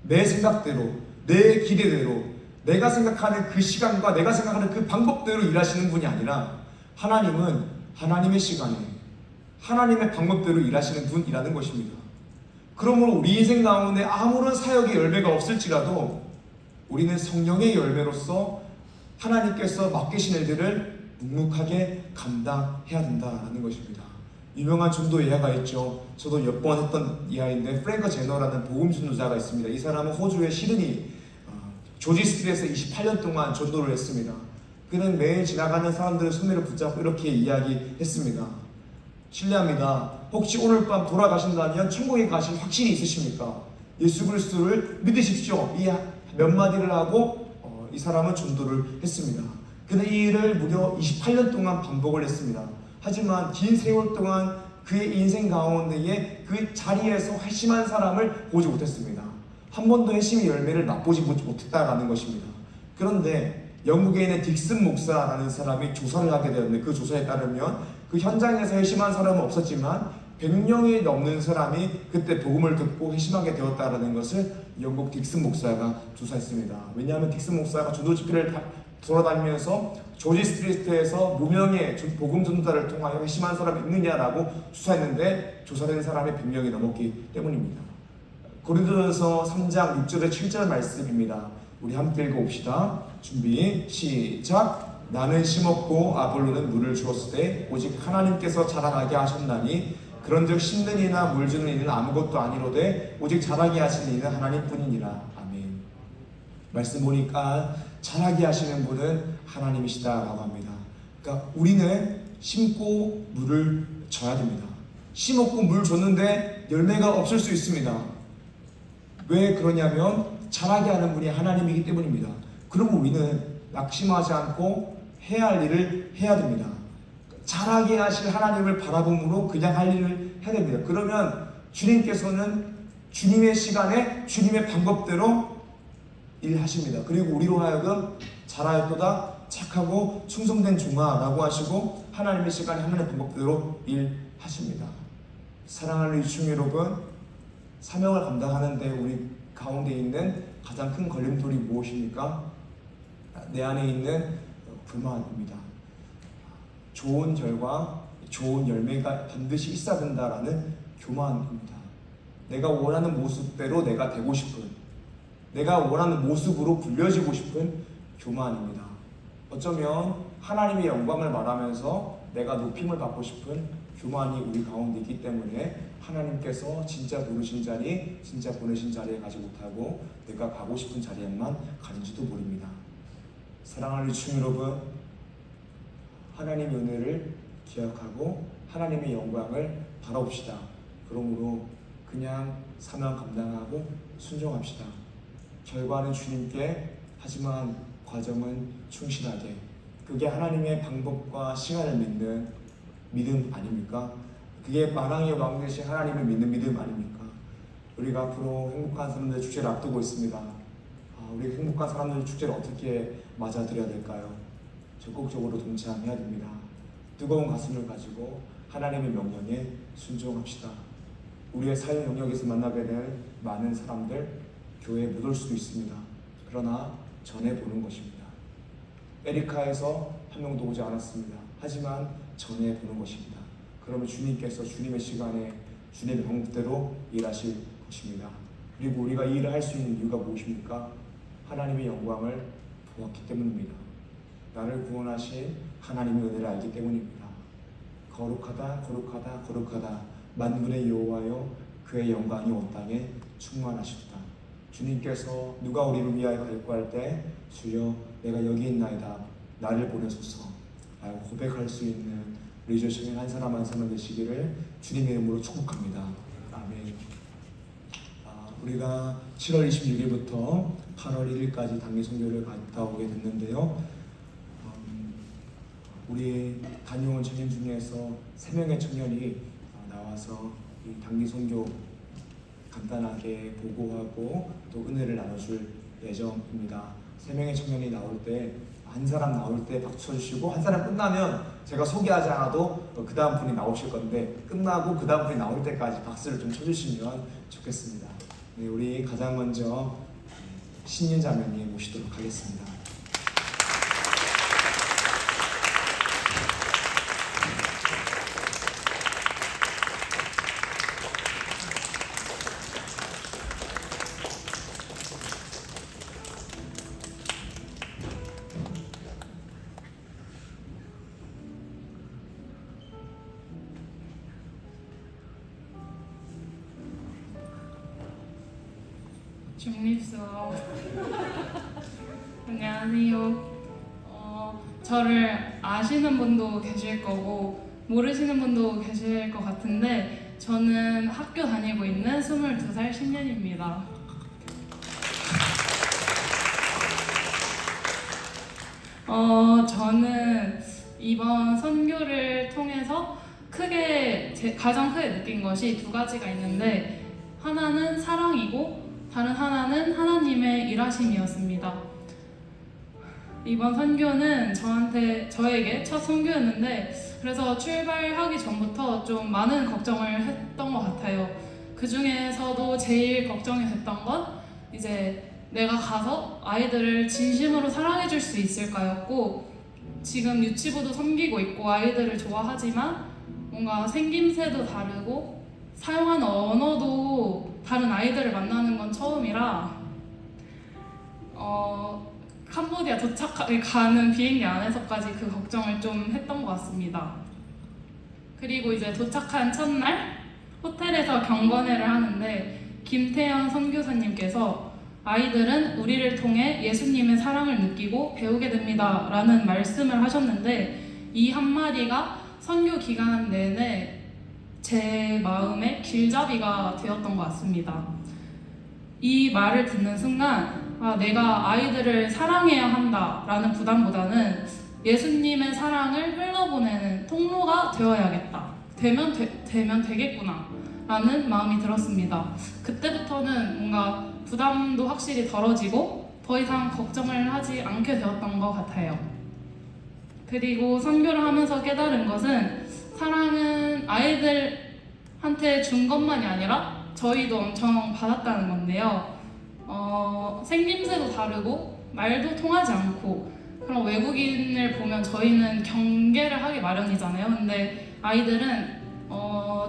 내 생각대로, 내 기대대로, 내가 생각하는 그 시간과 내가 생각하는 그 방법대로 일하시는 분이 아니라 하나님은 하나님의 시간에 하나님의 방법대로 일하시는 분이라는 것입니다. 그러므로 우리 인생 가운데 아무런 사역의 열매가 없을지라도 우리는 성령의 열매로서 하나님께서 맡기신 일들을 묵묵하게 감당해야 된다는 것입니다. 유명한 전도 예화가 있죠. 저도 몇 번 했던 예화인데 프랭크 제너라는 복음 전도자가 있습니다. 이 사람은 호주의 시드니 조지 스트리트에서 28년 동안 전도를 했습니다. 그는 매일 지나가는 사람들의 손을 붙잡고 이렇게 이야기했습니다. 실례합니다. 혹시 오늘 밤 돌아가신다면 천국에 가실 확신이 있으십니까? 예수 그리스도를 믿으십시오. 이 몇 마디를 하고 이 사람은 전도를 했습니다. 그는 이 일을 무려 28년 동안 반복을 했습니다. 하지만 긴 세월 동안 그의 인생 가운데에 그 자리에서 회심한 사람을 보지 못했습니다. 한 번도 회심의 열매를 맛보지 못했다라는 것입니다. 그런데 영국에 있는 딕슨 목사라는 사람이 조사를 하게 되었는데 그 조사에 따르면 그 현장에서 회심한 사람은 없었지만 100명이 넘는 사람이 그때 복음을 듣고 회심하게 되었다라는 것을 영국 딕슨 목사가 조사했습니다. 왜냐하면 딕슨 목사가 전도 집회를 돌아다니면서 조지 스트리트에서 무명의 복음 전도자를 통하여 회심한 사람이 있느냐라고 조사했는데 조사된 사람이 100명이 넘었기 때문입니다. 고린도전서 3장 6절에 7절 말씀입니다. 우리 함께 읽어봅시다. 준비 시작. 나는 심었고 아볼로는 물을 주었을 때 오직 하나님께서 자라나게 하셨나니 그런즉 심는 이나 물 주는 이는 아무것도 아니로되 오직 자라게 하시는 이는 하나님뿐이니라. 아멘. 말씀 보니까 자라게 하시는 분은 하나님이시다라고 합니다. 그러니까 우리는 심고 물을 줘야 됩니다. 심었고 물 줬는데 열매가 없을 수 있습니다. 왜 그러냐면 자라게 하는 분이 하나님이기 때문입니다. 그러면 우리는 낙심하지 않고 해야 할 일을 해야 됩니다. 자라게 하실 하나님을 바라봄으로 그냥 할 일을 해야 됩니다. 그러면 주님께서는 주님의 시간에 주님의 방법대로 일하십니다. 그리고 우리로 하여금 자라였도다 착하고 충성된 종아라고 하시고 하나님의 시간에 하나님의 방법대로 일하십니다. 사랑하는 유충 여러분, 사명을 감당하는데 우리 가운데 있는 가장 큰 걸림돌이 무엇입니까? 내 안에 있는 교만입니다. 좋은 결과, 좋은 열매가 반드시 있어야 된다라는 교만입니다. 내가 원하는 모습대로 내가 되고 싶은, 내가 원하는 모습으로 불려지고 싶은 교만입니다. 어쩌면 하나님의 영광을 말하면서 내가 높임을 받고 싶은 교만이 우리 가운데 있기 때문에 하나님께서 진짜 부르신 자리, 진짜 보내신 자리에 가지 못하고 내가 가고 싶은 자리에만 가는지도 모릅니다. 사랑하는 유충 여러분, 하나님의 은혜를 기억하고 하나님의 영광을 바라봅시다. 그러므로 그냥 사명 감당하고 순종합시다. 결과는 주님께, 하지만 과정은 충실하게. 그게 하나님의 방법과 시간을 믿는 믿음 아닙니까? 그게 만왕의 왕 되신 하나님을 믿는 믿음 아닙니까? 우리가 앞으로 행복한 사람들 축제를 앞두고 있습니다. 우리 행복한 사람들 축제를 어떻게 맞아들여야 될까요? 적극적으로 동참해야 됩니다. 뜨거운 가슴을 가지고 하나님의 명령에 순종합시다. 우리의 사회 영역에서 만나게 될 많은 사람들 교회에 못 올 수도 있습니다. 그러나 전해보는 것입니다. 에리카에서 한 명도 오지 않았습니다. 하지만 전해보는 것입니다. 그러면 주님께서 주님의 시간에 주님의 방법대로 일하실 것입니다. 그리고 우리가 이 일을 할 수 있는 이유가 무엇입니까? 하나님의 영광을 보았기 때문입니다. 나를 구원하신 하나님의 은혜를 알기 때문입니다. 거룩하다 거룩하다 거룩하다 만군의 여호와여 그의 영광이 온 땅에 충만하시도다. 주님께서 누가 우리를 위하여 갈구할 때 주여 내가 여기 있나이다 나를 보내소서 라고 고백할 수 있는 우리 주님의 한 사람 한 사람 되시기를 주님의 이름으로 축복합니다. 아멘. 우리가 7월 26일부터 8월 1일까지 단기 선교를 갔다 오게 됐는데요. 우리 다녀온 청년 중에서 3명의 청년이 나와서 이 단기 선교 간단하게 보고하고 또 은혜를 나눠줄 예정입니다. 3명의 청년이 나올 때 한 사람 나올 때 박수 쳐주시고 한 사람 끝나면 제가 소개하지 않아도 그 다음 분이 나오실 건데 끝나고 그 다음 분이 나올 때까지 박수를 좀 쳐주시면 좋겠습니다. 네, 우리 가장 먼저 신윤 자매님 모시도록 하겠습니다. 중립서 안녕하세요. 저를 아시는 분도 계실 거고 모르시는 분도 계실 것 같은데 저는 학교 다니고 있는 22살 신년입니다. 저는 이번 선교를 통해서 가장 크게 느낀 것이 2가지가 있는데 하나는 사랑이고 다른 하나는 하나님의 일하심이었습니다. 이번 선교는 저에게 첫 선교였는데 그래서 출발하기 전부터 좀 많은 걱정을 했던 것 같아요. 그 중에서도 제일 걱정이 됐던 건 이제 내가 가서 아이들을 진심으로 사랑해줄 수 있을까였고 지금 유치부도 섬기고 있고 아이들을 좋아하지만 뭔가 생김새도 다르고 사용하는 언어도 다른 아이들을 만나는 건 처음이라 캄보디아 가는 비행기 안에서까지 그 걱정을 좀 했던 것 같습니다. 그리고 이제 도착한 첫날 호텔에서 경건회를 하는데 김태현 선교사님께서 아이들은 우리를 통해 예수님의 사랑을 느끼고 배우게 됩니다 라는 말씀을 하셨는데 이 한마디가 선교 기간 내내 제 마음의 길잡이가 되었던 것 같습니다. 이 말을 듣는 순간 내가 아이들을 사랑해야 한다라는 부담보다는 예수님의 사랑을 흘러보내는 통로가 되어야겠다. 되면 되겠구나 라는 마음이 들었습니다. 그때부터는 뭔가 부담도 확실히 덜어지고 더 이상 걱정을 하지 않게 되었던 것 같아요. 그리고 선교를 하면서 깨달은 것은 사랑은 아이들한테 준 것만이 아니라 저희도 엄청 받았다는 건데요. 생김새도 다르고 말도 통하지 않고 그런 외국인을 보면 저희는 경계를 하기 마련이잖아요. 근데 아이들은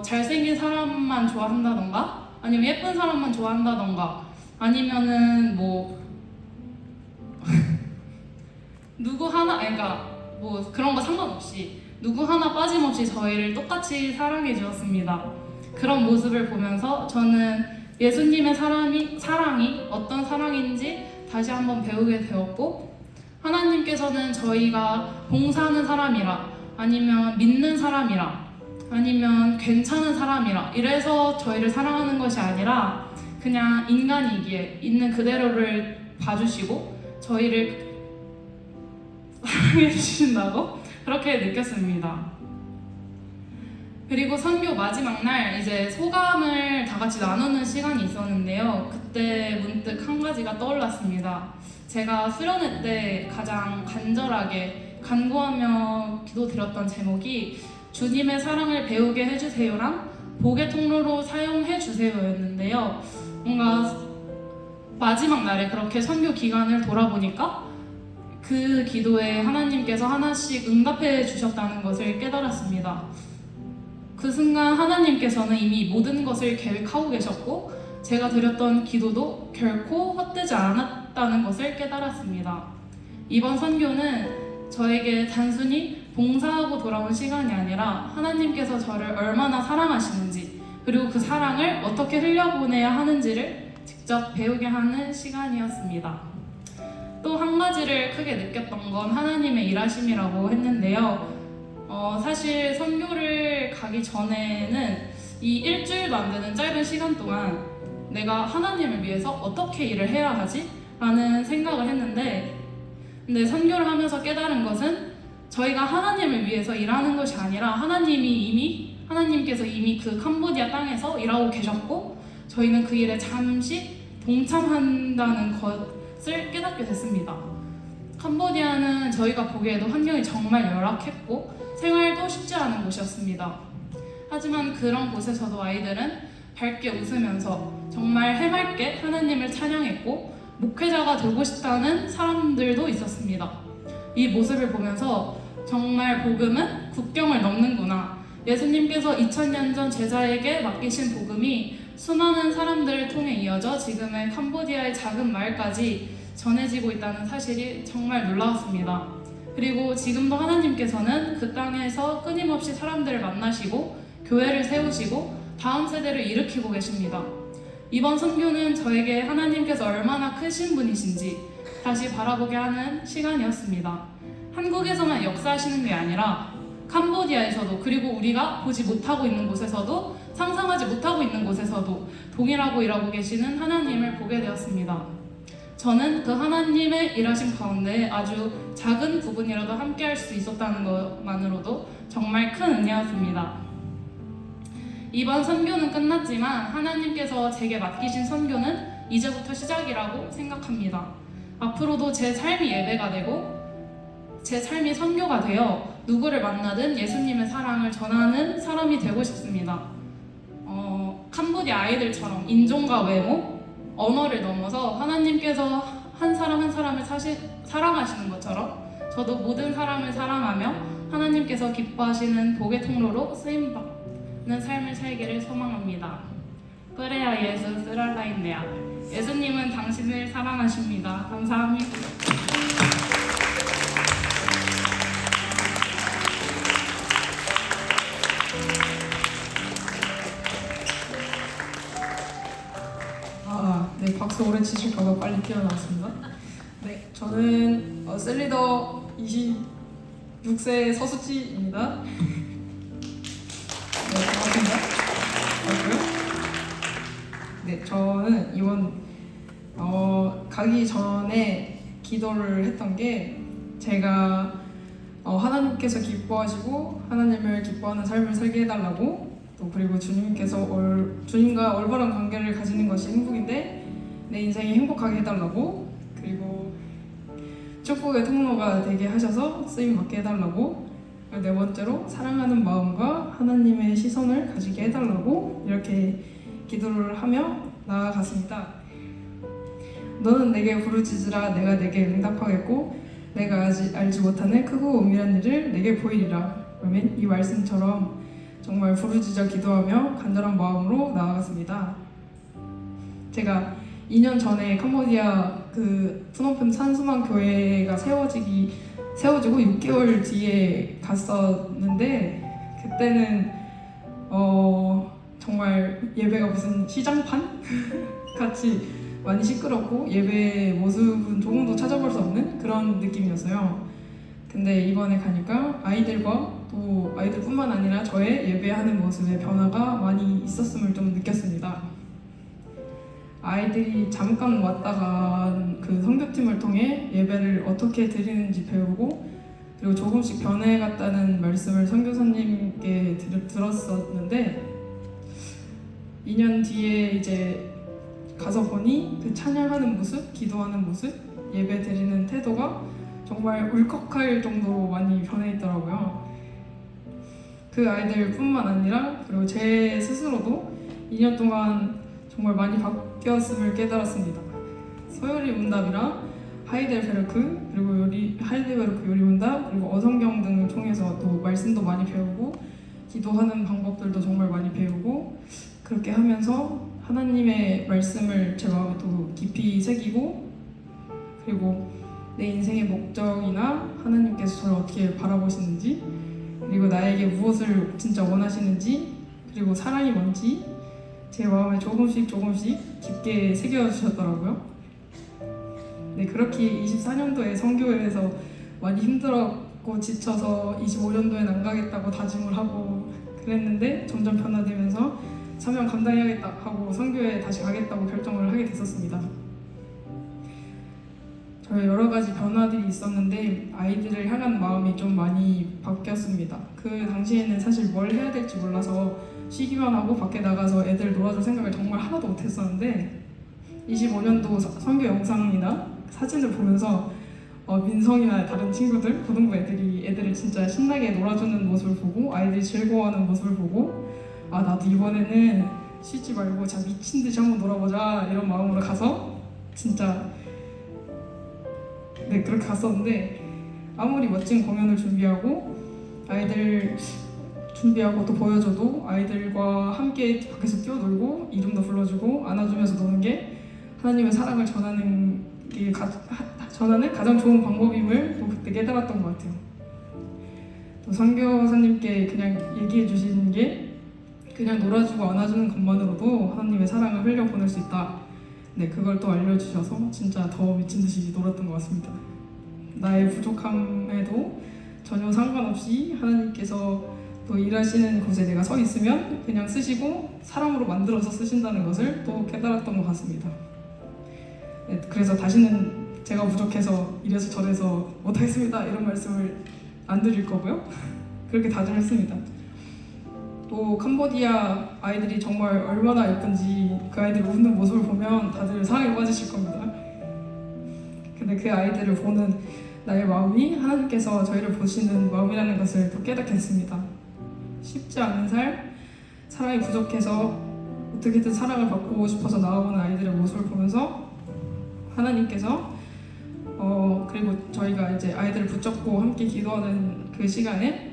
잘생긴 사람만 좋아한다던가 아니면 예쁜 사람만 좋아한다던가 아니면은 뭐 누구 하나 그러니까 뭐 그런 거 상관없이 누구 하나 빠짐없이 저희를 똑같이 사랑해 주었습니다. 그런 모습을 보면서 저는 예수님의 사랑이 어떤 사랑인지 다시 한번 배우게 되었고 하나님께서는 저희가 봉사하는 사람이라 아니면 믿는 사람이라 아니면 괜찮은 사람이라 이래서 저희를 사랑하는 것이 아니라 그냥 인간이기에 있는 그대로를 봐주시고 저희를 사랑해 주신다고 그렇게 느꼈습니다. 그리고 선교 마지막 날 이제 소감을 다 같이 나누는 시간이 있었는데요. 그때 문득 한 가지가 떠올랐습니다. 제가 수련회 때 가장 간절하게 간구하며 기도드렸던 제목이 주님의 사랑을 배우게 해주세요랑 복의 통로로 사용해 주세요였는데요. 뭔가 마지막 날에 그렇게 선교 기간을 돌아보니까 그 기도에 하나님께서 하나씩 응답해 주셨다는 것을 깨달았습니다. 그 순간 하나님께서는 이미 모든 것을 계획하고 계셨고 제가 드렸던 기도도 결코 헛되지 않았다는 것을 깨달았습니다. 이번 선교는 저에게 단순히 봉사하고 돌아온 시간이 아니라 하나님께서 저를 얼마나 사랑하시는지 그리고 그 사랑을 어떻게 흘려보내야 하는지를 직접 배우게 하는 시간이었습니다. 또 한 가지를 크게 느꼈던 건 하나님의 일하심이라고 했는데요. 사실 선교를 가기 전에는 이 일주일도 안 되는 짧은 시간 동안 내가 하나님을 위해서 어떻게 일을 해야 하지? 라는 생각을 했는데 근데 선교를 하면서 깨달은 것은 저희가 하나님을 위해서 일하는 것이 아니라 하나님께서 이미 그 캄보디아 땅에서 일하고 계셨고 저희는 그 일에 잠시 동참한다는 것을 깨닫게 됐습니다. 캄보디아는 저희가 보기에도 환경이 정말 열악했고 생활도 쉽지 않은 곳이었습니다. 하지만 그런 곳에서도 아이들은 밝게 웃으면서 정말 해맑게 하나님을 찬양했고 목회자가 되고 싶다는 사람들도 있었습니다. 이 모습을 보면서 정말 복음은 국경을 넘는구나. 예수님께서 2000년 전 제자에게 맡기신 복음이 수많은 사람들을 통해 이어져 지금의 캄보디아의 작은 마을까지 전해지고 있다는 사실이 정말 놀라웠습니다. 그리고 지금도 하나님께서는 그 땅에서 끊임없이 사람들을 만나시고 교회를 세우시고 다음 세대를 일으키고 계십니다. 이번 선교는 저에게 하나님께서 얼마나 크신 분이신지 다시 바라보게 하는 시간이었습니다. 한국에서만 역사하시는 게 아니라 캄보디아에서도 그리고 우리가 보지 못하고 있는 곳에서도 상상하지 못하고 있는 곳에서도 동일하고 일하고 계시는 하나님을 보게 되었습니다. 저는 그 하나님의 일하심 가운데 아주 작은 부분이라도 함께 할 수 있었다는 것만으로도 정말 큰 은혜였습니다. 이번 선교는 끝났지만 하나님께서 제게 맡기신 선교는 이제부터 시작이라고 생각합니다. 앞으로도 제 삶이 예배가 되고 제 삶이 선교가 되어 누구를 만나든 예수님의 사랑을 전하는 사람이 되고 싶습니다. 캄보디아 아이들처럼 인종과 외모, 언어를 넘어서 하나님께서 한 사람 한 사람을 사랑하시는 것처럼 저도 모든 사람을 사랑하며 하나님께서 기뻐하시는 복의 통로로 쓰임받는 삶을 살기를 소망합니다. 그래야 예수 쓰랄라인데야. 예수님은 당신을 사랑하십니다. 감사합니다. 네, 박수 오래 치실까봐 빨리 뛰어나왔습니다. 네, 저는 셀리더 26세 서수지입니다. 네, 반갑습니다. 네, 저는 이번 가기 전에 기도를 했던 게 제가 하나님께서 기뻐하시고 하나님을 기뻐하는 삶을 살게 해달라고 또 그리고 주님과 올바른 관계를 가지는 것이 행복인데 내 인생이 행복하게 해달라고 그리고 축복의 통로가 되게 하셔서 쓰임 받게 해달라고 네 번째로 사랑하는 마음과 하나님의 시선을 가지게 해달라고 이렇게 기도를 하며 나아갔습니다. 너는 내게 부르짖으라 내가 내게 응답하겠고 내가 아직 알지 못하는 크고 은밀한 일을 내게 보이리라. 그러면 이 말씀처럼 정말 부르짖어 기도하며 간절한 마음으로 나아갔습니다. 제가 2년 전에 캄보디아 그 푸놈펜 산수만 교회가 세워지고 6개월 뒤에 갔었는데 그때는 정말 예배가 무슨 시장판 같이 많이 시끄럽고 예배 모습은 조금도 찾아볼 수 없는 그런 느낌이었어요. 근데 이번에 가니까 아이들과 또 아이들뿐만 아니라 저의 예배하는 모습의 변화가 많이 있었음을 좀 느꼈습니다. 아이들이 잠깐 왔다가 그 선교팀을 통해 예배를 어떻게 드리는지 배우고 그리고 조금씩 변해갔다는 말씀을 선교사님께 들었었는데 2년 뒤에 이제 가서 보니 그 찬양하는 모습, 기도하는 모습, 예배 드리는 태도가 정말 울컥할 정도로 많이 변해 있더라고요. 그 아이들뿐만 아니라 그리고 제 스스로도 2년 동안 정말 많이 바뀌었음을 깨달았습니다. 서열이 문답이랑 하이델베르크 그리고 하이델베르크 요리 문답 그리고 어성경 등을 통해서 또 말씀도 많이 배우고 기도하는 방법들도 정말 많이 배우고 그렇게 하면서 하나님의 말씀을 제 마음에 또 깊이 새기고 그리고 내 인생의 목적이나 하나님께서 저를 어떻게 바라보시는지 그리고 나에게 무엇을 진짜 원하시는지 그리고 사랑이 뭔지 제 마음에 조금씩 깊게 새겨주셨더라고요. 네, 그렇게 24년도에 선교회에서 많이 힘들었고 지쳐서 25년도엔 안 가겠다고 다짐을 하고 그랬는데 점점 변화되면서 사명 감당해야겠다 하고 선교회에 다시 가겠다고 결정을 하게 됐었습니다. 저의 여러 가지 변화들이 있었는데 아이들을 향한 마음이 좀 많이 바뀌었습니다. 그 당시에는 사실 뭘 해야 될지 몰라서 쉬기만 하고 밖에 나가서 애들 놀아줄 생각을 정말 하나도 못했었는데 25년도 선교 영상이나 사진을 보면서 민성이나 다른 친구들, 고등부 애들을 진짜 신나게 놀아주는 모습을 보고 아이들이 즐거워하는 모습을 보고 아 나도 이번에는 쉬지 말고 진짜 미친 듯이 한번 놀아보자 이런 마음으로 가서 진짜 네 그렇게 갔었는데 아무리 멋진 공연을 준비하고 아이들 준비하고 또 보여줘도 아이들과 함께 밖에서 뛰어놀고 이름도 불러주고 안아주면서 노는 게 하나님의 사랑을 전하는 가장 좋은 방법임을 또 그때 깨달았던 것 같아요. 또 선교사님께 그냥 얘기해 주신 게 그냥 놀아주고 안아주는 것만으로도 하나님의 사랑을 흘려보낼 수 있다. 네, 그걸 또 알려주셔서 진짜 더 미친 듯이 놀았던 것 같습니다. 나의 부족함에도 전혀 상관없이 하나님께서 또 일하시는 곳에 내가 서 있으면 그냥 쓰시고 사람으로 만들어서 쓰신다는 것을 또 깨달았던 것 같습니다. 네, 그래서 다시는 제가 부족해서 이래서 저래서 못하겠습니다 이런 말씀을 안 드릴 거고요. 그렇게 다짐했습니다. 또 캄보디아 아이들이 정말 얼마나 예쁜지 그 아이들 웃는 모습을 보면 다들 사랑에 빠지실 겁니다. 근데 그 아이들을 보는 나의 마음이 하나님께서 저희를 보시는 마음이라는 것을 또 깨닫게 됐습니다. 쉽지 않은 삶, 사랑이 부족해서 어떻게든 사랑을 받고 싶어서 나아오는 아이들의 모습을 보면서 하나님께서 그리고 저희가 이제 아이들을 붙잡고 함께 기도하는 그 시간에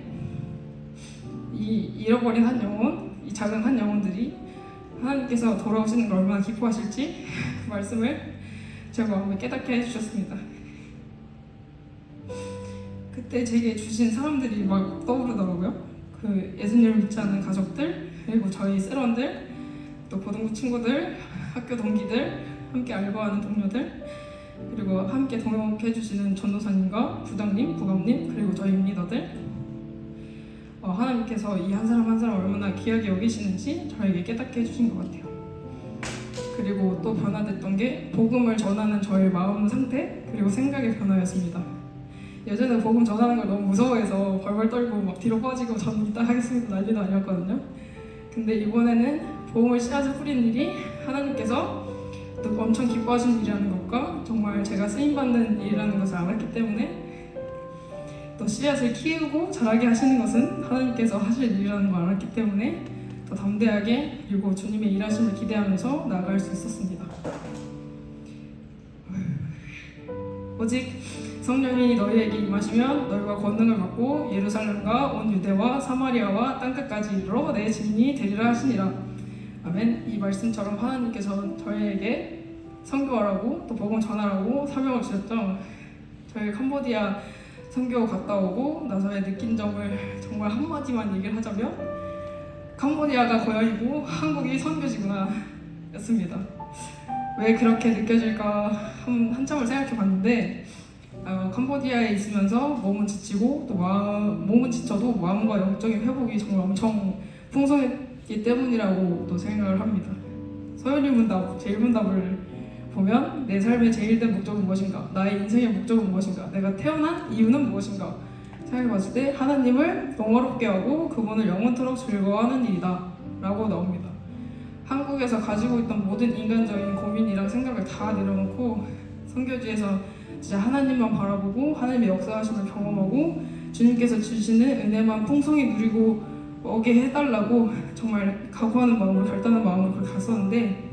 이 잃어버린 한 영혼, 이 작은 한 영혼들이 하나님께서 돌아오시는 걸 얼마나 기뻐하실지 그 말씀을 제 마음에 깨닫게 해주셨습니다. 그때 제게 주신 사람들이 막 떠오르더라고요. 그 예수님을 믿지 않는 가족들, 그리고 저희 세런들, 또 고등부 친구들, 학교 동기들, 함께 알바하는 동료들, 그리고 함께 동역해주시는 전도사님과 부장님, 부감님, 그리고 저희 리더들. 하나님께서 이 한 사람 한 사람 얼마나 귀하게 여기시는지 저에게 깨닫게 해주신 것 같아요. 그리고 또 변화됐던 게 복음을 전하는 저의 마음 상태 그리고 생각의 변화였습니다. 예전에 복음 전하는 걸 너무 무서워해서 벌벌 떨고 막 뒤로 빠지고 저는 이따 하겠습니다 난리도 아니었거든요. 근데 이번에는 복음을 씨앗을 뿌리는 일이 하나님께서 또 엄청 기뻐하시는 일이라는 것과 정말 제가 쓰임받는 일이라는 것을 알았기 때문에 또 씨앗을 키우고 자라게 하시는 것은 하나님께서 하실 일이라는 걸 알았기 때문에 더 담대하게 그리고 주님의 일하심을 기대하면서 나아갈 수 있었습니다. 오직 성령이 너희에게 임하시면 너희가 권능을 받고 예루살렘과 온 유대와 사마리아와 땅끝까지 이르러 내 증인이 되리라 하시니라. 아멘. 이 말씀처럼 하나님께서 저희에게 선교하라고 또 복음 전하라고 사명을 주셨죠. 저희 캄보디아 선교 갔다 오고 나서의 느낀 점을 정말 한마디만 얘기를 하자면 캄보디아가 고향이고 한국이 선교지구나 였습니다. 왜 그렇게 느껴질까 한참을 생각해 봤는데 캄보디아에 있으면서 몸은 지치고 또 몸은 지쳐도 마음과 영적인 회복이 정말 엄청 풍성했기 때문이라고 또 생각을 합니다. 서연이 문답, 제1문답을 보면 내 삶의 제일된 목적은 무엇인가? 나의 인생의 목적은 무엇인가? 내가 태어난 이유는 무엇인가? 생각해봤을 때 하나님을 영화롭게 하고 그분을 영원토록 즐거워하는 일이다 라고 나옵니다. 한국에서 가지고 있던 모든 인간적인 고민이랑 생각을 다 내려놓고 선교지에서 진짜 하나님만 바라보고 하나님의 역사하심을 경험하고 주님께서 주시는 은혜만 풍성히 누리고 오게 해달라고 정말 각오하는 마음으로 결단한 마음으로 그렇게 갔었는데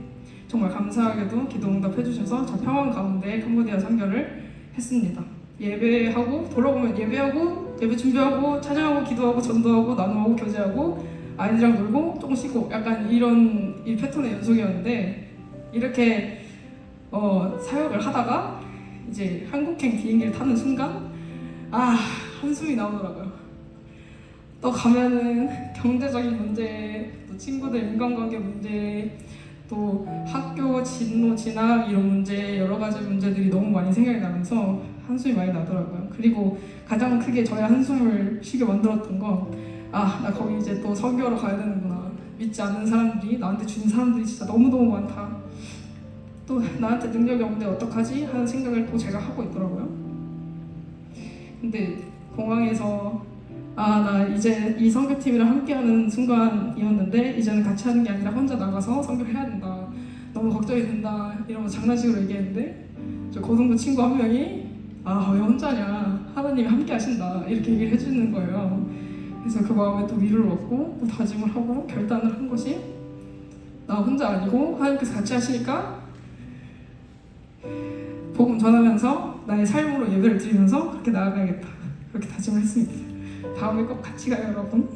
정말 감사하게도 기도 응답해주셔서 저 평안 가운데 캄보디아 선교를 했습니다. 예배하고 돌아오면 예배하고 예배 준비하고 찬양하고 기도하고 전도하고 나눔하고 교제하고 아이들이랑 놀고 조금 쉬고 약간 이런 이 패턴의 연속이었는데 이렇게 사역을 하다가 이제 한국행 비행기를 타는 순간 한숨이 나오더라고요. 또 가면은 경제적인 문제, 또 친구들 인간관계 문제, 또 학교 진로 진학 이런 문제 여러 가지 문제들이 너무 많이 생각이 나면서 한숨이 많이 나더라고요. 그리고 가장 크게 저의 한숨을 쉬게 만들었던 건 나 거기 이제 또 선교하러 가야 되는구나. 믿지 않는 사람들이 나한테 주는 사람들이 진짜 너무너무 많다. 또 나한테 능력이 없는데 어떡하지? 하는 생각을 또 제가 하고 있더라고요. 근데 공항에서 나 이제 이 선교팀이랑 함께하는 순간이었는데 이제는 같이 하는 게 아니라 혼자 나가서 선교를 해야 된다. 너무 걱정이 된다. 이러면서 장난식으로 얘기했는데 저 고등부 친구 한 명이 왜 혼자냐. 하나님이 함께 하신다. 이렇게 얘기를 해주는 거예요. 그래서 그 마음에 또 위로를 얻고 또 다짐을 하고 결단을 한 것이 나 혼자 아니고 하나님께서 같이 하시니까 복음 전하면서 나의 삶으로 예배를 드리면서 그렇게 나아가야겠다. 그렇게 다짐을 했습니다. 다음에 꼭 같이 가요, 여러분.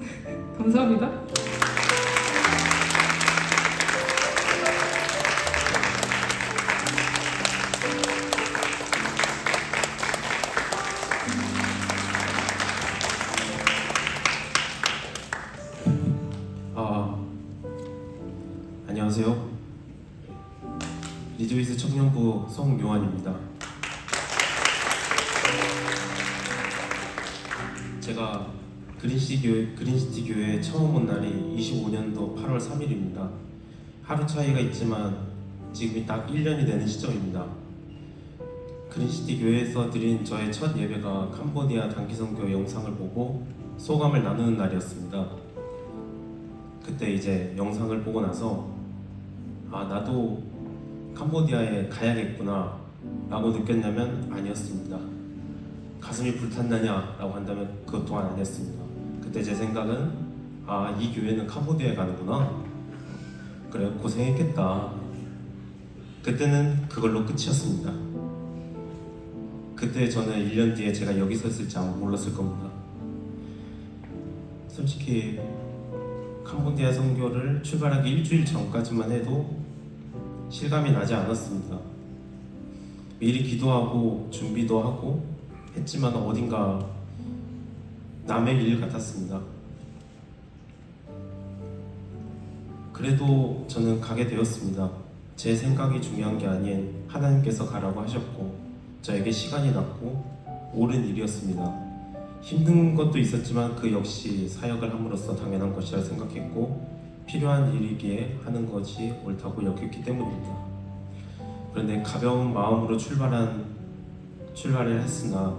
감사합니다. 안녕하세요. 리조이스 청년부 송용환입니다. 제가 그린시티 교회에 처음 온 날이 25년도 8월 3일입니다. 하루 차이가 있지만 지금이 딱 1년이 되는 시점입니다. 그린시티 교회에서 드린 저의 첫 예배가 캄보디아 단기선교 영상을 보고 소감을 나누는 날이었습니다. 그때 이제 영상을 보고 나서 나도 캄보디아에 가야겠구나 라고 느꼈냐면 아니었습니다. 가슴이 불탔느냐 라고 한다면 그것 또한 아니었습니다. 그때 제 생각은 이 교회는 캄보디아에 가는구나. 그래 고생했겠다. 그때는 그걸로 끝이었습니다. 그때 저는 1년 뒤에 제가 여기 서 있을지 아마 몰랐을 겁니다. 솔직히 캄보디아 선교를 출발하기 일주일 전까지만 해도 실감이 나지 않았습니다. 미리 기도하고 준비도 하고 했지만 어딘가 남의 일 같았습니다. 그래도 저는 가게 되었습니다. 제 생각이 중요한 게 아닌 하나님께서 가라고 하셨고 저에게 시간이 났고 옳은 일이었습니다. 힘든 것도 있었지만 그 역시 사역을 함으로써 당연한 것이라 생각했고 필요한 일이기에 하는 것이 옳다고 여겼기 때문입니다. 그런데 가벼운 마음으로 출발을 했으나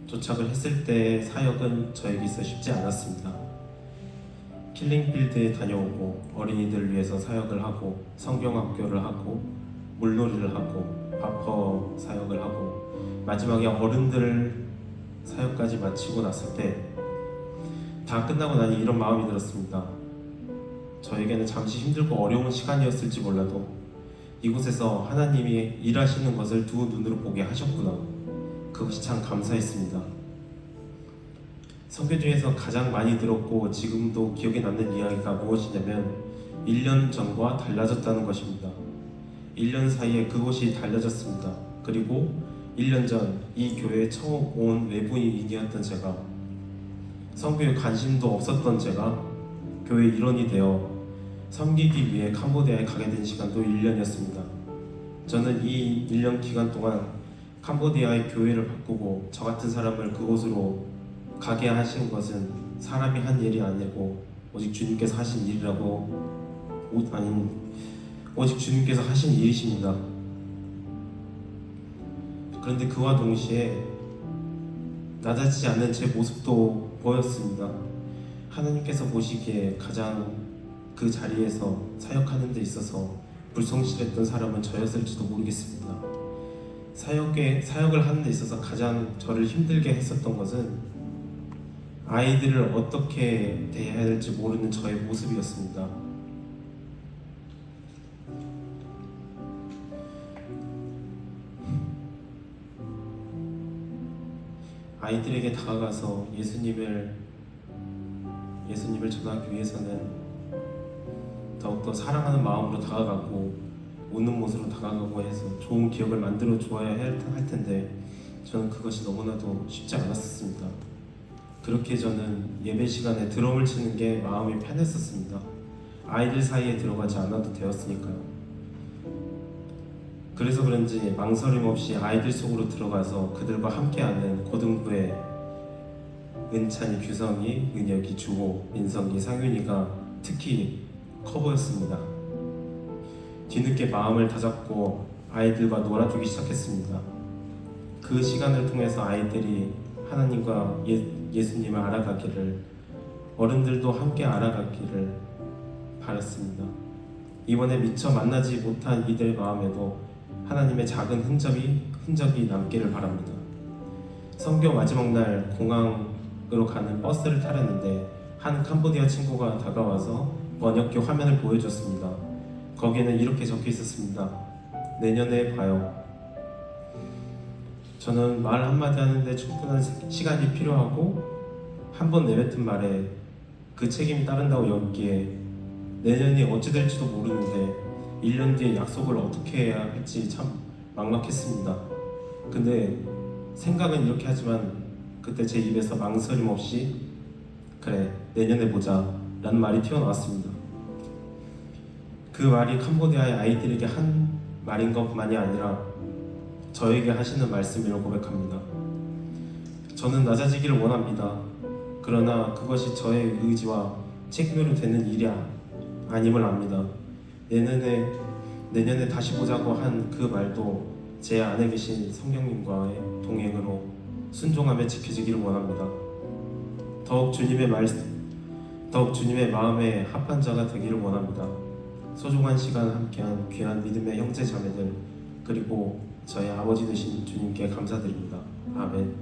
도착을 했을 때 사역은 저에게 있어 쉽지 않았습니다. 킬링필드에 다녀오고 어린이들을 위해서 사역을 하고 성경학교를 하고 물놀이를 하고 바퍼 사역을 하고 마지막에 어른들 사역까지 마치고 났을 때 다 끝나고 나니 이런 마음이 들었습니다. 저에게는 잠시 힘들고 어려운 시간이었을지 몰라도 이곳에서 하나님이 일하시는 것을 두 눈으로 보게 하셨구나. 그것이 참 감사했습니다. 선교 중에서 가장 많이 들었고 지금도 기억에 남는 이야기가 무엇이냐면 1년 전과 달라졌다는 것입니다. 1년 사이에 그곳이 달라졌습니다. 그리고 1년 전 이 교회에 처음 온 외부인이었던 제가 선교에 관심도 없었던 제가 교회 일원이 되어 섬기기 위해 캄보디아에 가게 된 시간도 1년이었습니다. 저는 이 1년 기간 동안 캄보디아의 교회를 바꾸고 저 같은 사람을 그곳으로 가게 하신 것은 사람이 한 일이 아니고 오직 주님께서 하신 일이라고 오직 주님께서 하신 일이십니다. 그런데 그와 동시에 낮아지지 않는 제 모습도 보였습니다. 하나님께서 보시기에 가장 그 자리에서 사역하는 데 있어서 불성실했던 사람은 저였을지도 모르겠습니다. 사역을 하는 데 있어서 가장 저를 힘들게 했었던 것은 아이들을 어떻게 대해야 할지 모르는 저의 모습이었습니다. 아이들에게 다가가서 예수님을 전하기 위해서는 더욱더 사랑하는 마음으로 다가가고 웃는 모습으로 다가가고 해서 좋은 기억을 만들어 주어야 할 텐데 저는 그것이 너무나도 쉽지 않았었습니다. 그렇게 저는 예배 시간에 드럼을 치는 게 마음이 편했었습니다. 아이들 사이에 들어가지 않아도 되었으니까요. 그래서 그런지 망설임 없이 아이들 속으로 들어가서 그들과 함께하는 고등부의 은찬이, 규성이, 은혁이, 주호, 민성이, 상윤이가 특히 커 보였습니다. 뒤늦게 마음을 다잡고 아이들과 놀아주기 시작했습니다. 그 시간을 통해서 아이들이 하나님과 예수님을 알아가기를, 어른들도 함께 알아가기를 바랐습니다. 이번에 미처 만나지 못한 이들의 마음에도 하나님의 작은 흔적이 남기를 바랍니다. 성교 마지막 날 공항으로 가는 버스를 타려는데 한 캄보디아 친구가 다가와서 번역기 화면을 보여줬습니다. 거기에는 이렇게 적혀 있었습니다. 내년에 봐요. 저는 말 한마디 하는데 충분한 시간이 필요하고 한 번 내뱉은 말에 그 책임이 따른다고 여기에 내년이 어찌 될지도 모르는데 1년 뒤에 약속을 어떻게 해야 할지 참 막막했습니다. 근데 생각은 이렇게 하지만 그때 제 입에서 망설임 없이 그래 내년에 보자 라는 말이 튀어나왔습니다. 그 말이 캄보디아의 아이들에게 한 말인 것만이 아니라 저에게 하시는 말씀이라고 고백합니다. 저는 낮아지기를 원합니다. 그러나 그것이 저의 의지와 책임으로 되는 일이 아님을 압니다. 내년에 다시 보자고 한 그 말도 제 안에 계신 성령님과의 동행으로 순종하며 지켜지기를 원합니다. 더욱 주님의 마음에 합한 자가 되기를 원합니다. 소중한 시간 함께한 귀한 믿음의 형제 자매들 그리고 저의 아버지 되신 주님께 감사드립니다. 아멘.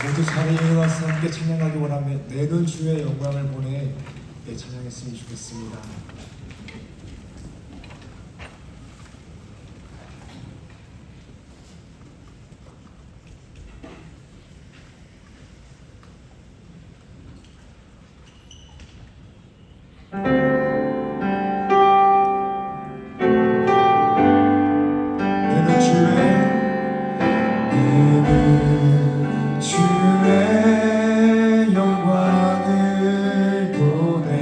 모두 자리에 일어나서 함께 찬양하기 원하며 내는 주의 영광을 보내 찬양했으면 좋겠습니다. 주의 영광을 보내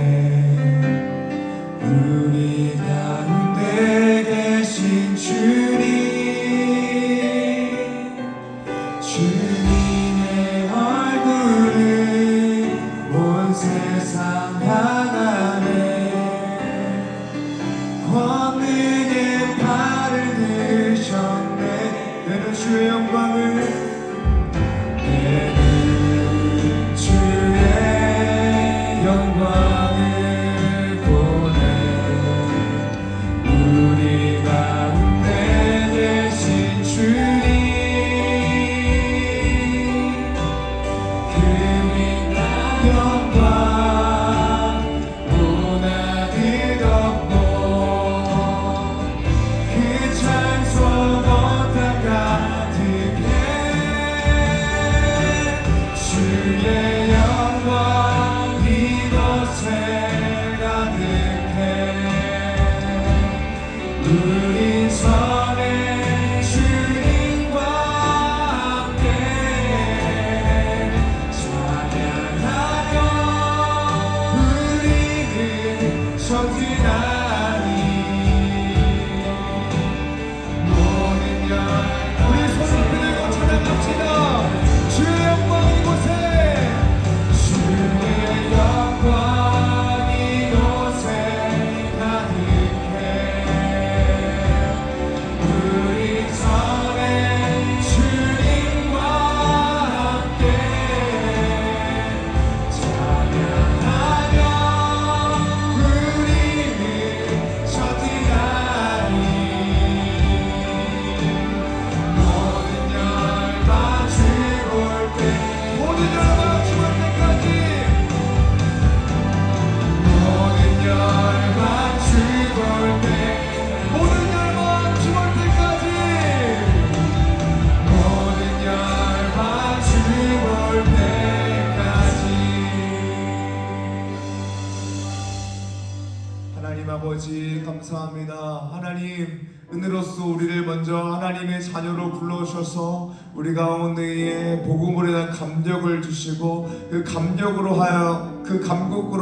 아버지 감사합니다. 하나님 은혜로서 우리를 먼저 하나님의 자녀로 불러주셔서 우리 가운데에 복음으로 인한 감격을 주시고 그 감격으로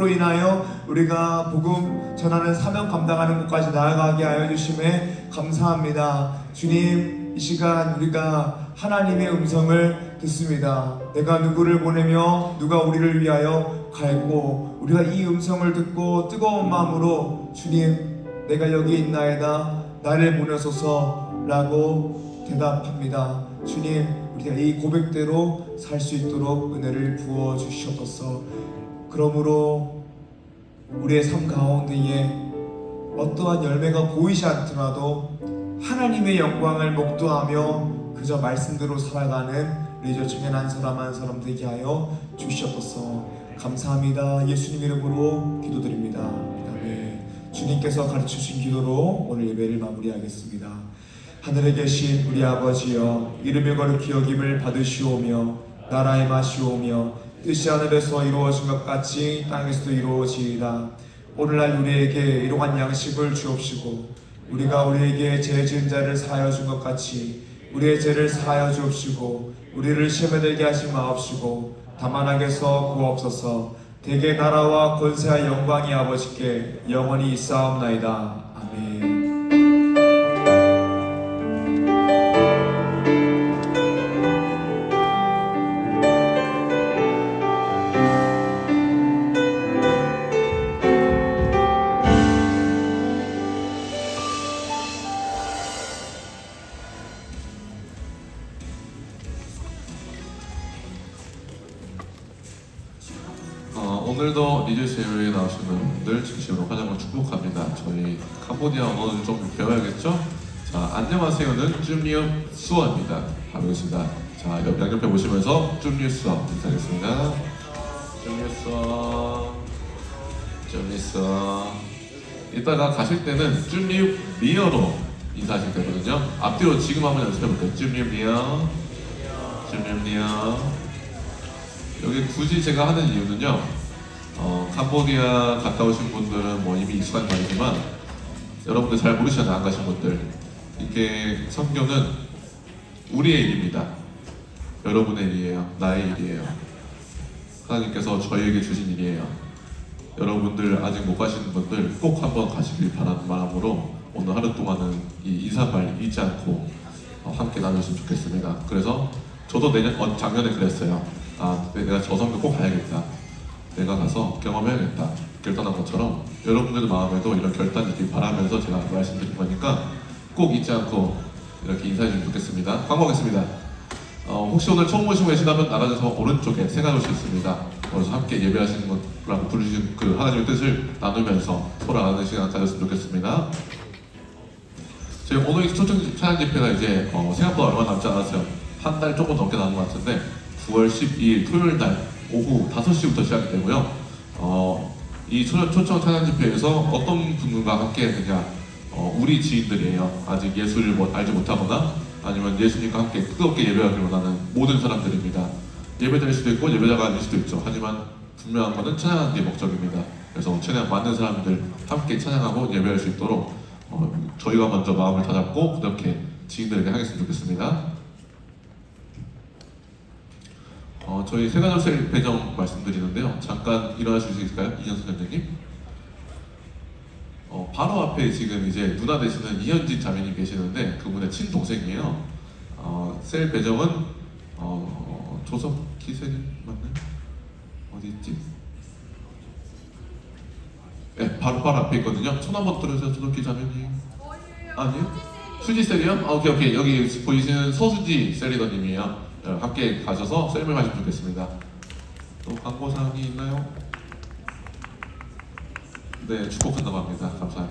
인하여 우리가 복음 전하는 사명 감당하는 곳까지 나아가게 하여 주심에 감사합니다. 주님, 이 시간 우리가 하나님의 음성을 듣습니다. 내가 누구를 보내며 누가 우리를 위하여 갈고, 우리가 이 음성을 듣고 뜨거운 마음으로 주님 내가 여기 있나이다 나를 보내소서 라고 대답합니다. 주님, 우리가 이 고백대로 살 수 있도록 은혜를 부어 주시옵소서. 그러므로 우리의 삶 가운데에 어떠한 열매가 보이지 않더라도 하나님의 영광을 목도하며 그저 말씀대로 살아가는 리저 청년 한 사람 한 사람 되게 하여 주시옵소서. 감사합니다. 예수님 이름으로 기도드립니다. 아멘. 주님께서 가르치신 기도로 오늘 예배를 마무리하겠습니다. 하늘에 계신 우리 아버지여, 이름을 거룩히 여김을 받으시오며 나라의 마시오며 뜻이 하늘에서 이루어진 것 같이 땅에서도 이루어지이다. 오늘날 우리에게 일용할 양식을 주옵시고 우리가 우리에게 죄 지은 자를 사하여 준 것 같이 우리의 죄를 사하여 주옵시고 우리를 시험에 들게 하지 마옵시고 다만 악에서 구하옵소서. 대개 나라와 권세와 영광이 아버지께 영원히 있사옵나이다. 아멘. 오늘도 리더십 예배에 나오시는 분들 진심으로 환영을 축복합니다. 저희 캄보디아 언어를 좀 배워야겠죠? 자, 안녕하세요는 쭌리엄 수어입니다. 가보겠습니다. 자, 양옆에 보시면서 쭌리 수어 인사하겠습니다. 쭌리 수어, 쭌리 수어. 이따가 가실 때는 쭌리 리어로 인사하시면 되거든요. 앞뒤로 지금 한번 연습해볼게요. 쭌리 리어, 쭌리 리어. 여기 굳이 제가 하는 이유는요, 캄보디아 갔다 오신 분들은 뭐 이미 익숙한 말이지만 여러분들 잘 모르시잖아요. 안 가신 분들. 이게 선교는 우리의 일입니다. 여러분의 일이에요. 나의 일이에요. 하나님께서 저희에게 주신 일이에요. 여러분들 아직 못 가시는 분들 꼭 한번 가시길 바라는 마음으로 오늘 하루 동안은 이 인사말 잊지 않고 함께 나누셨으면 좋겠습니다. 그래서 저도 작년에 그랬어요. 내가 저 선교 꼭 가야겠다. 내가 가서 경험해야겠다. 결단한 것처럼 여러분들 마음에도 이런 결단이 있길 바라면서 제가 말씀드린 거니까 꼭 잊지 않고 이렇게 인사해주시면 좋겠습니다. 광고하겠습니다. 혹시 오늘 처음 오시고 계시다면 나가셔서 오른쪽에 세 가지 있습니다. 거기서 함께 예배하시는 것라고 부르신 그 하나님의 뜻을 나누면서 서로 아는 시간 가졌으면 좋겠습니다. 저희 오늘 초청 찬양 집회가 이제 생각보다 얼마 남지 않았어요. 한 달 조금 넘게 남은 것 같은데 9월 12일 토요일 날 오후 5시부터 시작이 되고요. 이 초청 찬양 집회에서 어떤 분들과 함께 했느냐, 우리 지인들이에요. 아직 예수를 알지 못하거나 아니면 예수님과 함께 뜨겁게 예배하기를 원하는 모든 사람들입니다. 예배드릴 수도 있고 예배자가 아닐 수도 있죠. 하지만 분명한 것은 찬양하는 게 목적입니다. 그래서 찬양 맞는 사람들 함께 찬양하고 예배할 수 있도록 저희가 먼저 마음을 다잡고 그렇게 지인들에게 하겠으면 좋겠습니다. 저희 세가족셀 배정 말씀드리는데요. 잠깐 일어나실 수 있을까요? 이현선 선생님? 바로 앞에 지금 이제 누나 되시는 이현진 자매님 계시는데 그분의 친동생이에요. 셀 배정은 조석 기세님 맞나요? 어디 있지? 네, 바로 앞에 있거든요. 손 한번 들어주세요. 조석 기자매님. 아니요? 수지 셀이요? 오케이. 여기 보이시는 서수지 셀리더님이에요. 함께 가셔서 셀을 하시면 좋겠습니다. 또 광고사항이 있나요? 네, 축복한다고 합니다. 감사합니다.